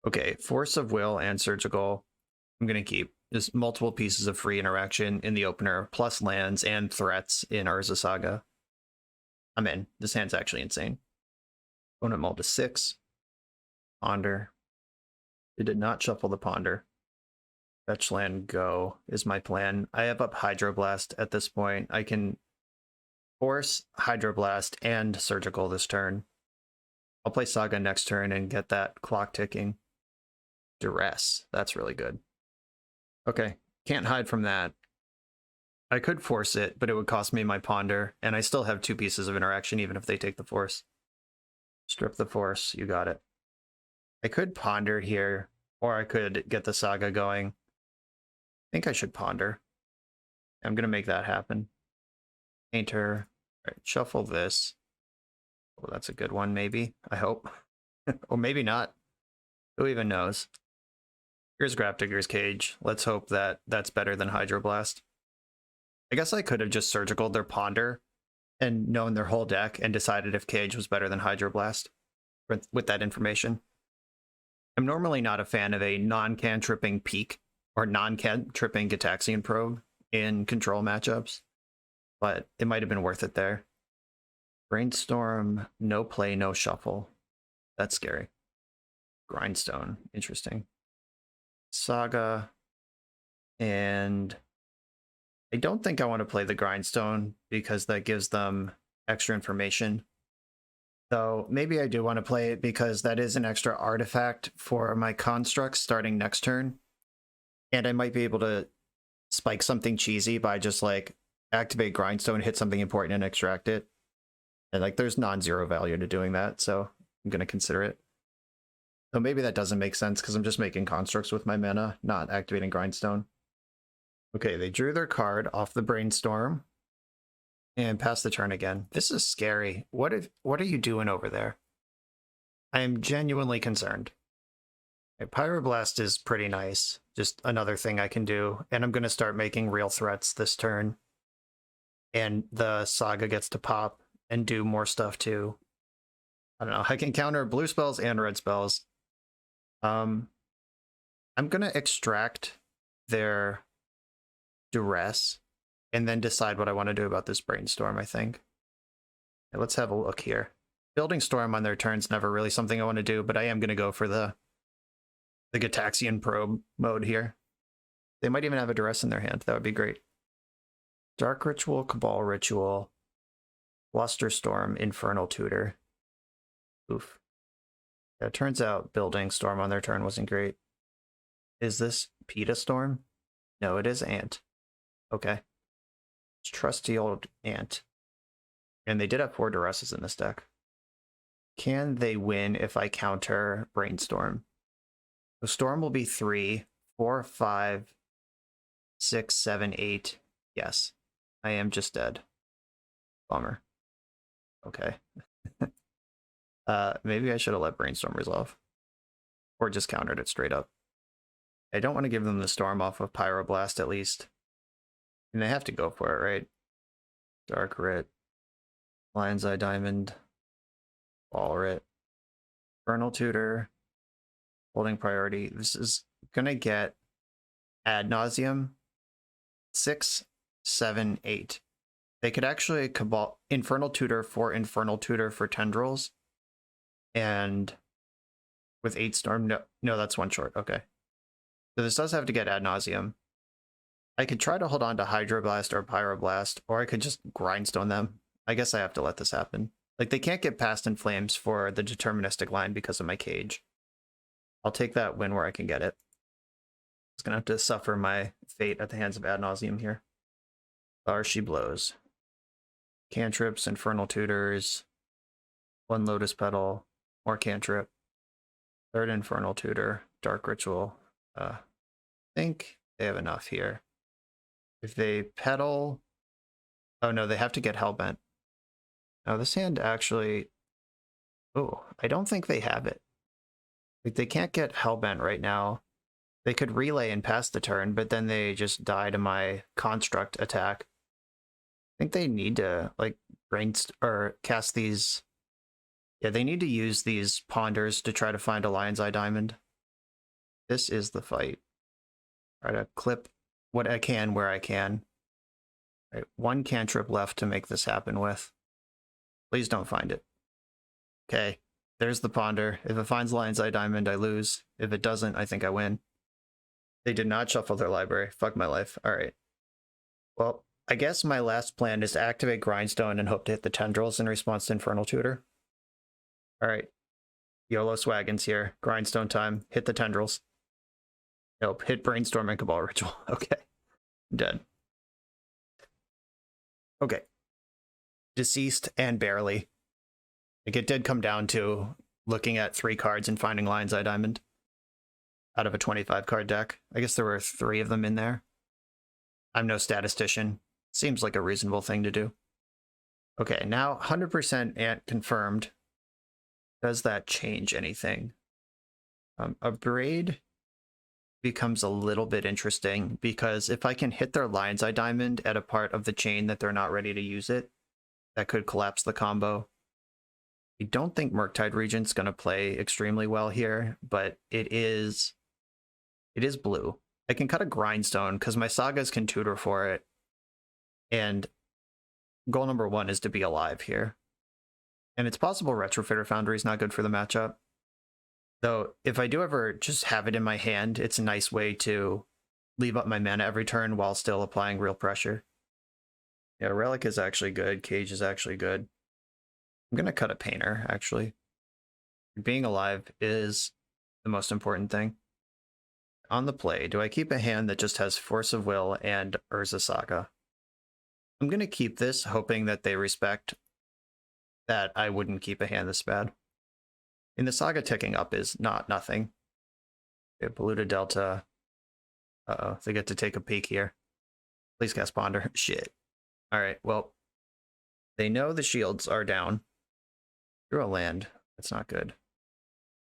Okay, Force of Will and Surgical. I'm going to keep just multiple pieces of free interaction in the opener, plus lands and threats in Urza Saga. I'm in. This hand's actually insane. Opponent mulled to 6. Ponder. They did not shuffle the Ponder. Fetch land, go is my plan. I have up Hydroblast at this point. I can force Hydroblast and Surgical this turn. I'll play Saga next turn and get that clock ticking. Duress. That's really good. Okay, can't hide from that. I could force it, but it would cost me my Ponder, and I still have 2 pieces of interaction even if they take the Force. Strip the Force, you got it. I could Ponder here, or I could get the Saga going. I think I should Ponder. I'm gonna make that happen. Painter. All right, shuffle this. Well, that's a good one, maybe. I hope. Or maybe not. Who even knows? Here's Grafdigger's Cage. Let's hope that that's better than Hydroblast. I guess I could have just surgicaled their Ponder and known their whole deck and decided if Cage was better than Hydroblast with that information. I'm normally not a fan of a non-cantripping Peak or non-cantripping Gitaxian Probe in control matchups, but it might have been worth it there. Brainstorm, no play, no shuffle. That's scary. Grindstone, interesting. Saga, and I don't think I want to play the Grindstone because that gives them extra information. Though maybe I do want to play it because that is an extra artifact for my constructs starting next turn. And I might be able to spike something cheesy by just like activate Grindstone, hit something important, and extract it. And like there's non-zero value to doing that, so I'm going to consider it. So maybe that doesn't make sense because I'm just making constructs with my mana, not activating Grindstone. Okay, they drew their card off the Brainstorm and passed the turn again. This is scary. What are you doing over there? I am genuinely concerned. Okay, Pyroblast is pretty nice. Just another thing I can do. And I'm going to start making real threats this turn. And the Saga gets to pop and do more stuff too. I don't know. I can counter blue spells and red spells. I'm going to extract their Duress and then decide what I want to do about this Brainstorm, I think. Okay, let's have a look here. Building Storm on their turn's never really something I want to do, but I am going to go for the Gitaxian Probe mode here. They might even have a Duress in their hand. That would be great. Dark Ritual, Cabal Ritual, Blusterstorm, Infernal Tutor. Oof. Yeah, it turns out building Storm on their turn wasn't great. Is this Peta Storm? No, it is Ant. Okay. It's trusty old Ant. And they did have 4 Duresses in this deck. Can they win if I counter Brainstorm? So Storm will be 3, 4, 5, 6, 7, 8. Yes. I am just dead. Bummer. Okay. Maybe I should have let Brainstorm resolve. Or just countered it straight up. I don't want to give them the Storm off of Pyroblast at least. And they have to go for it, right? Dark Writ. Lion's Eye Diamond. Ball Writ. Infernal Tutor. Holding Priority. This is going to get ad nauseum 6, 7, 8. They could actually Cabal Infernal Tutor for Tendrils. And with 8 Storm, no, that's 1 short. Okay. So this does have to get ad nauseum. I could try to hold on to Hydroblast or Pyroblast, or I could just Grindstone them. I guess I have to let this happen. Like, they can't get past In Flames for the deterministic line because of my cage. I'll take that win where I can get it. I'm just gonna have to suffer my fate at the hands of ad nauseum here. She blows. Cantrips, Infernal Tutors, 1 Lotus Petal, more Cantrip, 3rd Infernal Tutor, Dark Ritual. I think they have enough here. If they petal... Oh no, they have to get Hellbent. Now this hand actually... Oh, I don't think they have it. Like, they can't get Hellbent right now. They could relay and pass the turn, but then they just die to my construct attack. I think they need to, like, cast these... Yeah, they need to use these Ponders to try to find a Lion's Eye Diamond. This is the fight. Try to clip what I can where I can. All right, 1 cantrip left to make this happen with. Please don't find it. Okay, there's the Ponder. If it finds Lion's Eye Diamond, I lose. If it doesn't, I think I win. They did not shuffle their library. Fuck my life. All right. Well, I guess my last plan is to activate Grindstone and hope to hit the Tendrils in response to Infernal Tutor. All right. YOLO Swaggins here. Grindstone time. Hit the Tendrils. Nope. Hit Brainstorm and Cabal Ritual. Okay. Dead. Okay. Deceased and barely. Like, it did come down to looking at 3 cards and finding Lion's Eye Diamond out of a 25 card deck. I guess there were 3 of them in there. I'm no statistician. Seems like a reasonable thing to do. Okay, now 100% ant confirmed. Does that change anything? A braid becomes a little bit interesting because if I can hit their Lion's Eye Diamond at a part of the chain that they're not ready to use it, that could collapse the combo. I don't think Murktide Regent's going to play extremely well here, but it is blue. I can cut a Grindstone because my Sagas can tutor for it, and goal number 1 is to be alive here. And it's possible Retrofitter Foundry is not good for the matchup. Though, if I do ever just have it in my hand, it's a nice way to leave up my mana every turn while still applying real pressure. Yeah, Relic is actually good. Cage is actually good. I'm going to cut a Painter, actually. Being alive is the most important thing. On the play, do I keep a hand that just has Force of Will and Urza Saga? I'm going to keep this, hoping that they respect that I wouldn't keep a hand this bad. And the Saga ticking up is not nothing. Okay, Polluted Delta. Uh-oh, they get to take a peek here. Please cast Ponder. Shit. Alright, well, they know the shields are down. Draw a land. That's not good.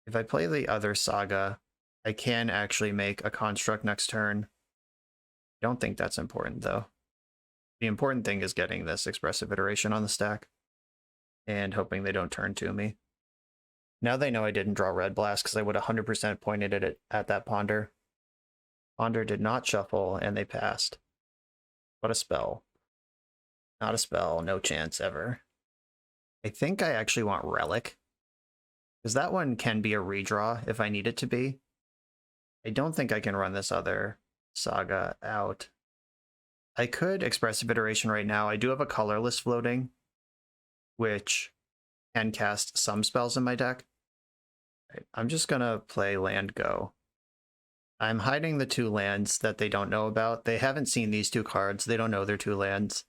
If I play the other Saga, I can actually make a construct next turn. I don't think that's important, though. The important thing is getting this Expressive Iteration on the stack and hoping they don't turn to me. Now they know I didn't draw Red Blast because I would 100% pointed it at that Ponder. Ponder did not shuffle, and they passed. What a spell. Not a spell, no chance ever. I think I actually want Relic, because that one can be a redraw if I need it to be. I don't think I can run this other Saga out. I could Expressive Iteration right now. I do have a colorless floating, which can cast some spells in my deck. Right, I'm just going to play land go. I'm hiding the 2 lands that they don't know about. They haven't seen these 2 cards. They don't know they're 2 lands.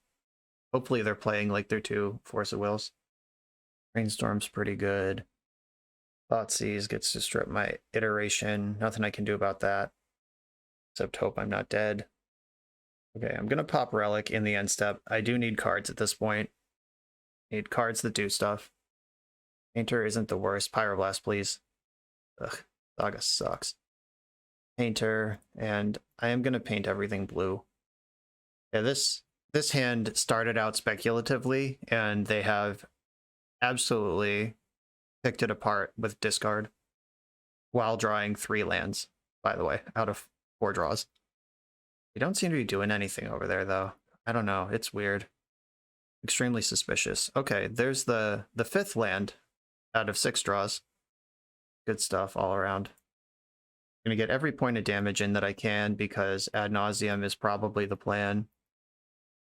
Hopefully they're playing like they're 2 Force of Wills. Brainstorm's pretty good. Thoughtseize gets to strip my iteration. Nothing I can do about that. Except hope I'm not dead. Okay, I'm going to pop Relic in the end step. I do need cards at this point. Need cards that do stuff. Painter isn't the worst. Pyroblast, please. Ugh, Saga sucks. Painter, and I am going to paint everything blue. Yeah, this hand started out speculatively, and they have absolutely picked it apart with discard while drawing 3 lands, by the way, out of 4 draws. They don't seem to be doing anything over there, though. I don't know. It's weird. Extremely suspicious. Okay, there's the 5th land out of 6 draws. Good stuff all around. I'm going to get every point of damage in that I can because Ad Nauseam is probably the plan.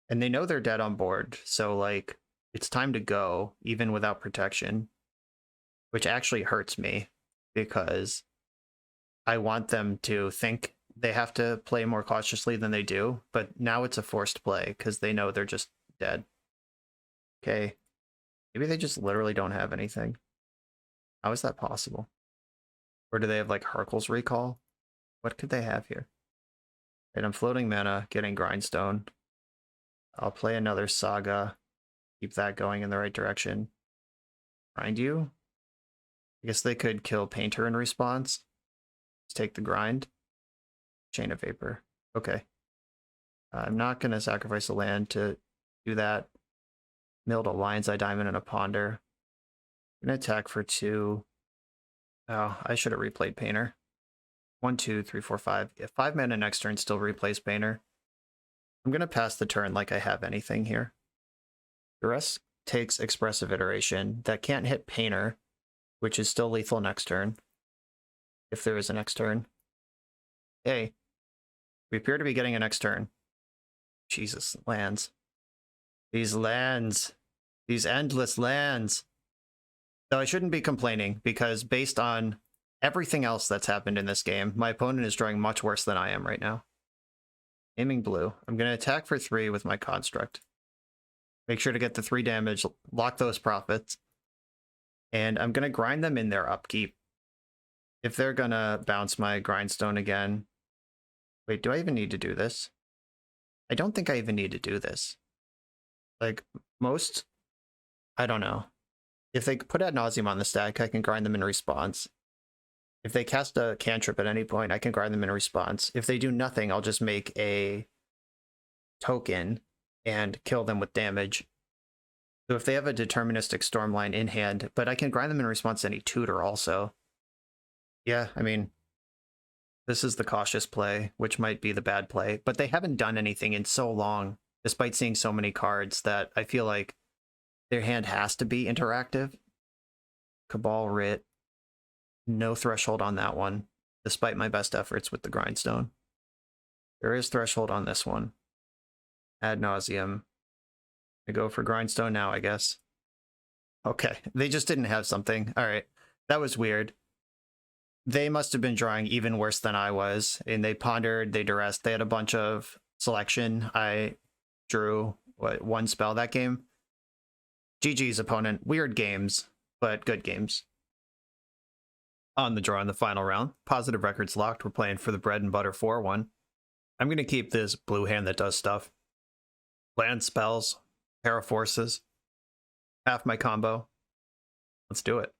And they know they're dead on board, so, like, it's time to go, even without protection. Which actually hurts me, because I want them to think they have to play more cautiously than they do, but now it's a forced play, because they know they're just dead. Okay. Maybe they just literally don't have anything. How is that possible? Or do they have, like, Harkle's Recall? What could they have here? And I'm floating mana, getting Grindstone. I'll play another Saga. Keep that going in the right direction. Grind you? I guess they could kill Painter in response. Let's take the grind. Chain of Vapor. Okay. I'm not going to sacrifice a land to do that. Milled a Lion's Eye Diamond and a Ponder. I'm going to attack for 2. Oh, I should have replayed Painter. 1, 2, 3, 4, 5. If 5 mana next turn still replays Painter. I'm going to pass the turn like I have anything here. The rest takes Expressive Iteration. That can't hit Painter, which is still lethal next turn. If there is a next turn. Hey, we appear to be getting a next turn. Jesus, lands. These lands. These endless lands. Though I shouldn't be complaining, because based on everything else that's happened in this game, my opponent is drawing much worse than I am right now. Aiming blue. I'm going to attack for 3 with my construct. Make sure to get the 3 damage, lock those profits. And I'm going to grind them in their upkeep. If they're going to bounce my Grindstone again. Wait, do I even need to do this? I don't think I even need to do this. Like, most, I don't know. If they put Ad Nauseam on the stack, I can grind them in response. If they cast a cantrip at any point, I can grind them in response. If they do nothing, I'll just make a token and kill them with damage. So if they have a deterministic Stormline in hand, but I can grind them in response to any tutor also. Yeah, I mean, this is the cautious play, which might be the bad play, but they haven't done anything in so long, despite seeing so many cards, that I feel like their hand has to be interactive. Cabal Writ. No threshold on that one, despite my best efforts with the Grindstone. There is threshold on this one. Ad Nauseam. I go for Grindstone now, I guess. Okay, they just didn't have something. All right, that was weird. They must have been drawing even worse than I was, and they pondered, they duressed, they had a bunch of selection. I drew, one spell that game? GG's opponent. Weird games, but good games. On the draw in the final round, positive records locked. We're playing for the bread and butter 4-1. I'm going to keep this blue hand that does stuff. Land spells, pair of forces, half my combo. Let's do it.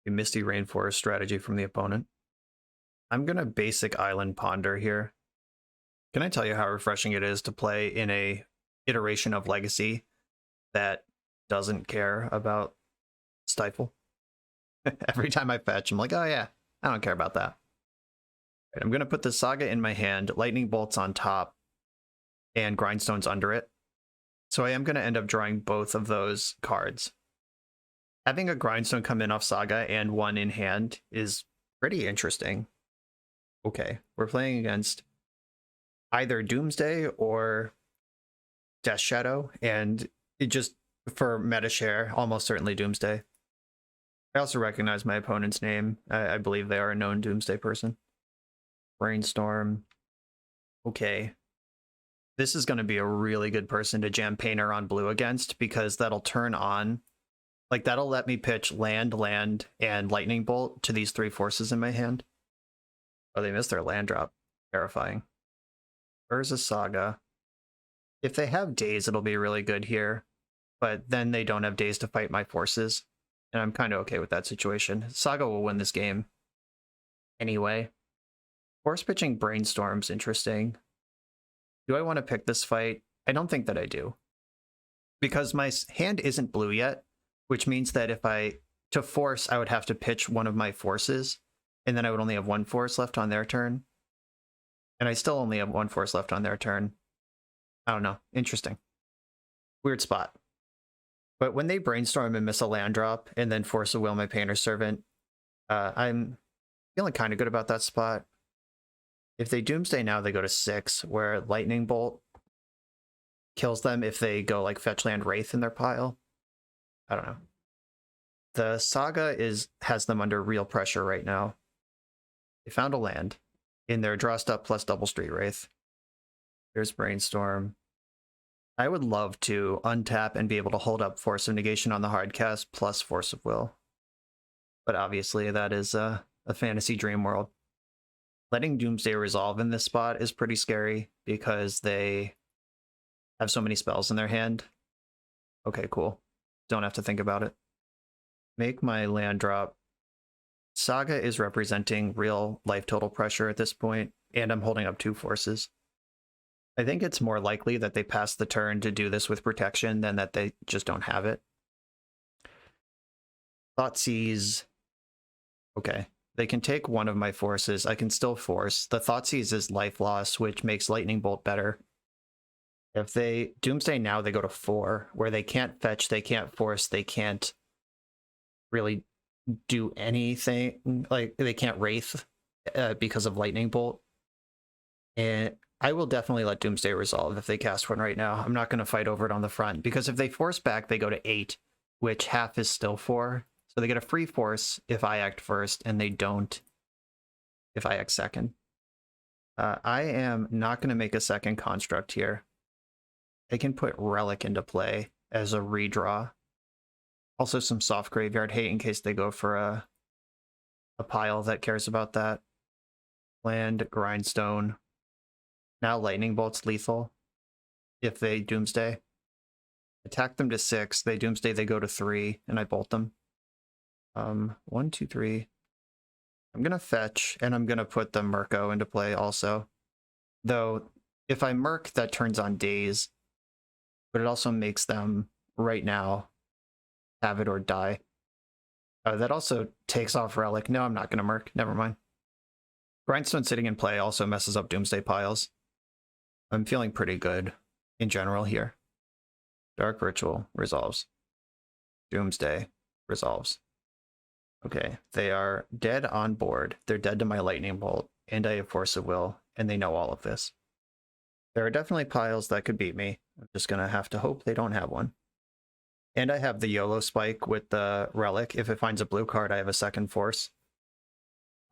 A Misty Rainforest strategy from the opponent. I'm going to basic Island Ponder here. Can I tell you how refreshing it is to play in a iteration of Legacy that doesn't care about Stifle? Every time I fetch, I'm like, oh yeah, I don't care about that. Right, I'm going to put the Saga in my hand, Lightning Bolts on top, and Grindstones under it. So I am going to end up drawing both of those cards. Having a Grindstone come in off Saga and one in hand is pretty interesting. Okay, we're playing against either Doomsday or Death Shadow, and it just, for meta share, almost certainly Doomsday. I also recognize my opponent's name. I believe they are a known Doomsday person. Brainstorm. Okay. This is going to be a really good person to jam Painter on blue against, because that'll turn on, like, that'll let me pitch land, and Lightning Bolt to these three forces in my hand. Oh, they missed their land drop. Terrifying. Urza Saga. If they have days, it'll be really good here, but then they don't have days to fight my forces, and I'm kind of okay with that situation. Saga will win this game anyway. Force pitching Brainstorm's interesting. Do I want to pick this fight? I don't think that I do, because my hand isn't blue yet, which means that if to force, I would have to pitch one of my forces, and then I would only have one force left on their turn. And I still only have one force left on their turn. I don't know. Interesting. Weird spot. But when they Brainstorm and miss a land drop, and then Force of Will my Painter Servant, I'm feeling kind of good about that spot. If they Doomsday now, they go to 6, where Lightning Bolt kills them if they go like fetch land Wraith in their pile. I don't know. The Saga has them under real pressure right now. They found a land in their draw step plus double street Wraith. Here's Brainstorm. I would love to untap and be able to hold up Force of Negation on the hard cast plus Force of Will. But obviously that is a fantasy dream world. Letting Doomsday resolve in this spot is pretty scary because they have so many spells in their hand. Okay, cool. Don't have to think about it. Make my land drop. Saga is representing real life total pressure at this point, and I'm holding up 2 forces. I think it's more likely that they pass the turn to do this with protection than that they just don't have it. Thoughtseize. Okay. They can take one of my forces. I can still force. The Thoughtseize is life loss, which makes Lightning Bolt better. If they Doomsday now, they go to 4, where they can't fetch, they can't force, they can't really do anything. Like, they can't Wraith because of Lightning Bolt. And I will definitely let Doomsday resolve if they cast one right now. I'm not going to fight over it on the front, because if they force back, they go to 8, which half is still 4. So they get a free force if I act first, and they don't if I act second. I am not going to make a second construct here. I can put Relic into play as a redraw. Also some soft graveyard hate in case they go for a pile that cares about that. Land, Grindstone. Now Lightning Bolt's lethal. if they Doomsday. Attack them to 6, they Doomsday, they go to 3, and I bolt them. 1, 2, 3. I'm gonna fetch, and I'm gonna put the Murko into play also. Though, if I Murk, that turns on Daze, but it also makes them, right now, have it or die. That also takes off Relic. No, I'm not gonna Murk, never mind. Grindstone sitting in play also messes up Doomsday piles. I'm feeling pretty good in general here. Dark Ritual resolves. Doomsday resolves. Okay, they are dead on board. They're dead to my Lightning Bolt, and I have Force of Will, and they know all of this. There are definitely piles that could beat me. I'm just gonna have to hope they don't have one. And I have the YOLO spike with the Relic. If it finds a blue card, I have a second Force.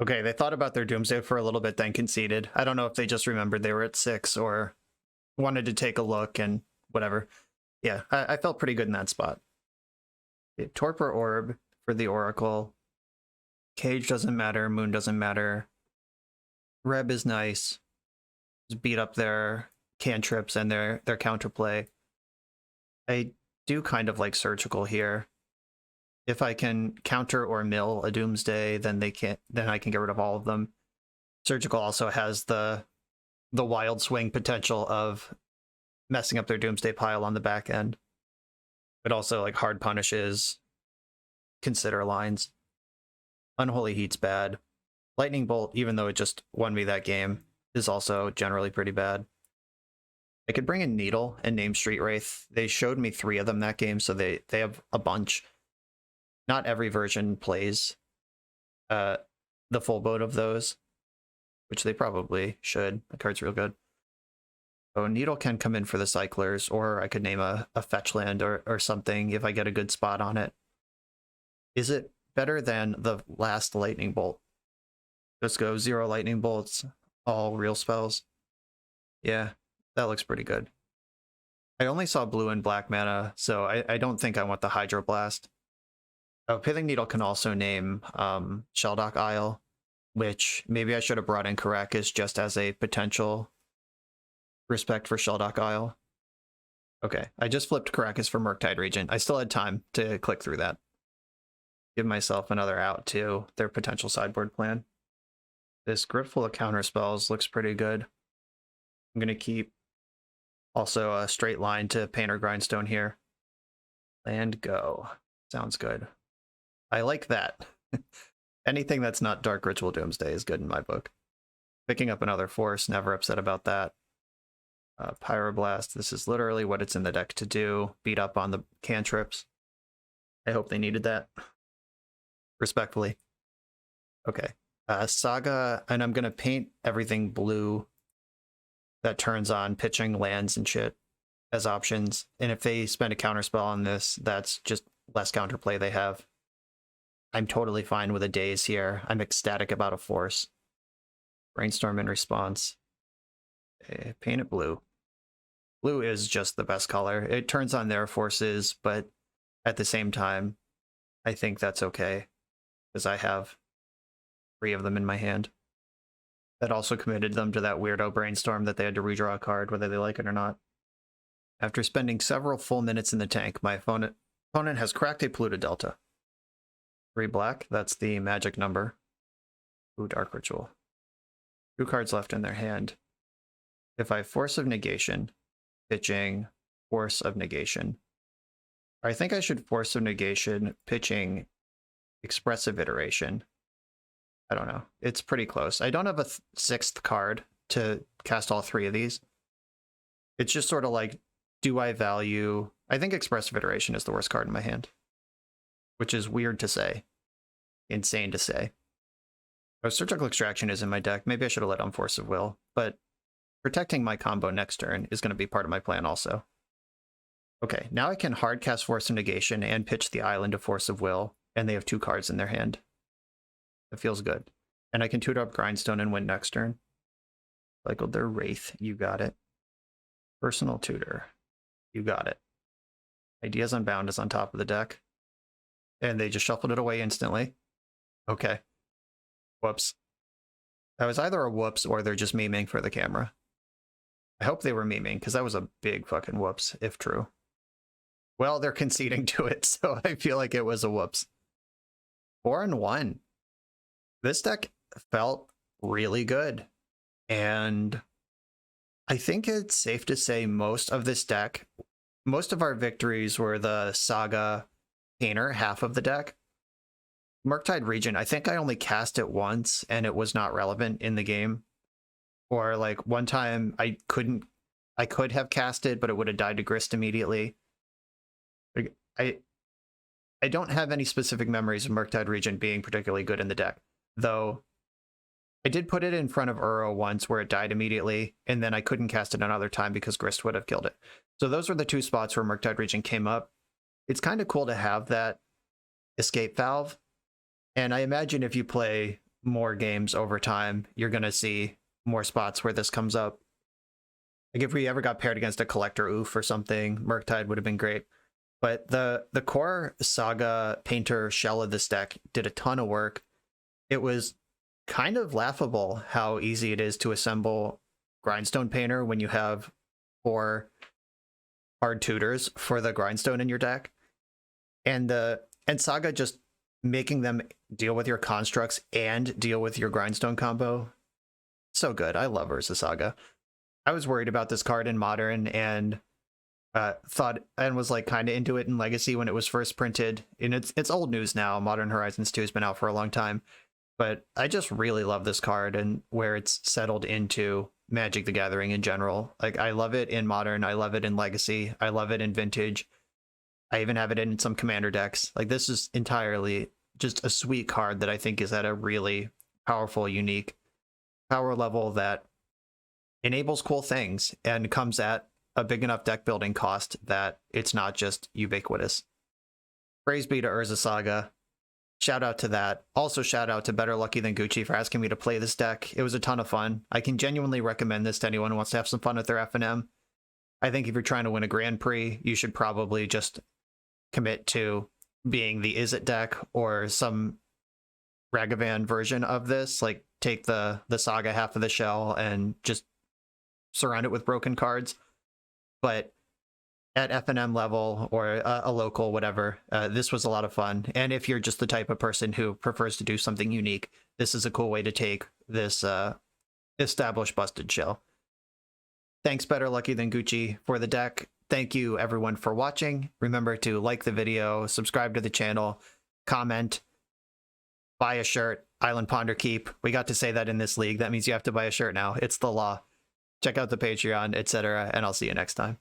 Okay, they thought about their Doomsday for a little bit, then conceded. I don't know if they just remembered they were at 6 or wanted to take a look and whatever. Yeah, I felt pretty good in that spot. Torpor Orb for the Oracle. Cage doesn't matter, Moon doesn't matter. Reb is nice. Just beat up their cantrips and their counterplay. I do kind of like Surgical here. If I can counter or mill a Doomsday, then I can get rid of all of them. Surgical also has the wild swing potential of messing up their Doomsday pile on the back end. But also like hard punishes, consider lines. Unholy Heat's bad. Lightning Bolt, even though it just won me that game, is also generally pretty bad. I could bring in Needle and name Street Wraith. They showed me 3 of them that game, so they have a bunch. Not every version plays the full boat of those, which they probably should. The card's real good. So Needle can come in for the Cyclers, or I could name a fetch land or something if I get a good spot on it. Is it better than the last Lightning Bolt? Just go 0 Lightning Bolts, all real spells. Yeah, that looks pretty good. I only saw blue and black mana, so I don't think I want the Hydroblast. Oh, Pithing Needle can also name Sheldock Isle, which maybe I should have brought in Karakas just as a potential respect for Sheldock Isle. Okay, I just flipped Karakas for Murktide Regent. I still had time to click through that. Give myself another out to their potential sideboard plan. This grip full of counter spells looks pretty good. I'm going to keep also a straight line to Painter Grindstone here. And go. Sounds good. I like that. Anything that's not Dark Ritual Doomsday is good in my book. Picking up another Force, never upset about that. Pyroblast, this is literally what it's in the deck to do. Beat up on the cantrips. I hope they needed that. Respectfully. Okay. Saga, and I'm going to paint everything blue that turns on pitching lands and shit as options. And if they spend a counterspell on this, that's just less counterplay they have. I'm totally fine with a Daze here. I'm ecstatic about a Force. Brainstorm in response. Okay, paint it blue. Blue is just the best color. It turns on their forces, but at the same time, I think that's okay, because I have 3 of them in my hand. That also committed them to that weirdo Brainstorm that they had to redraw a card, whether they like it or not. After spending several full minutes in the tank, my opponent has cracked a Pluto Delta. 3 black, that's the magic number. Ooh, Dark Ritual. 2 cards left in their hand. If I Force of Negation, pitching Force of Negation. I think I should Force of Negation, pitching Expressive Iteration. I don't know. It's pretty close. I don't have a 6th card to cast all 3 of these. It's just sort of like, do I value... I think Expressive Iteration is the worst card in my hand. Which is weird to say. Insane to say. Oh, Surgical Extraction is in my deck. Maybe I should have let on Force of Will. But protecting my combo next turn is going to be part of my plan also. Okay, now I can hard cast Force of Negation and pitch the island of Force of Will, and they have 2 cards in their hand. It feels good. And I can tutor up Grindstone and win next turn. Cycled their Wraith. You got it. Personal Tutor. You got it. Ideas Unbound is on top of the deck. And they just shuffled it away instantly. Okay. Whoops. That was either a whoops or they're just memeing for the camera. I hope they were memeing, because that was a big fucking whoops, if true. Well, they're conceding to it, so I feel like it was a whoops. 4-1. This deck felt really good. And I think it's safe to say most of this deck, most of our victories were the Saga Painter, half of the deck. Murktide Regent, I think I only cast it once and it was not relevant in the game. Or like one time I could have cast it, but it would have died to Grist immediately. I don't have any specific memories of Murktide Regent being particularly good in the deck, though I did put it in front of Urza once where it died immediately, and then I couldn't cast it another time because Grist would have killed it. So those were the two spots where Murktide Regent came up. It's kind of cool to have that escape valve, and I imagine if you play more games over time, you're going to see more spots where this comes up. Like if we ever got paired against a Collector Oof or something, Murktide would have been great. But the core Saga Painter shell of this deck did a ton of work. It was kind of laughable how easy it is to assemble Grindstone Painter when you have 4 hard tutors for the Grindstone in your deck. And Saga just making them deal with your constructs and deal with your Grindstone combo. So good. I love Urza Saga. I was worried about this card in Modern and thought and was like kind of into it in Legacy when it was first printed. And it's old news now. Modern Horizons 2 has been out for a long time. But I just really love this card and where it's settled into Magic the Gathering in general. Like I love it in Modern, I love it in Legacy, I love it in Vintage. I even have it in some Commander decks. Like this is entirely just a sweet card that I think is at a really powerful, unique power level that enables cool things and comes at a big enough deck building cost that it's not just ubiquitous. Praise be to Urza Saga. Shout out to that. Also shout out to Better Lucky Than Gucci for asking me to play this deck. It was a ton of fun. I can genuinely recommend this to anyone who wants to have some fun with their FNM. I think if you're trying to win a Grand Prix, you should probably just commit to being the Izzet deck or some Ragavan version of this. Like take the Saga half of the shell and just surround it with broken cards. But at FNM level or a local, whatever, this was a lot of fun. And if you're just the type of person who prefers to do something unique, this is a cool way to take this established busted shell. Thanks Better Lucky Than Gucci for the deck. Thank you everyone for watching. Remember to like the video, subscribe to the channel, comment, buy a shirt, Island Ponder Keep. We got to say that in this league. That means you have to buy a shirt now. It's the law. Check out the Patreon, etc. And I'll see you next time.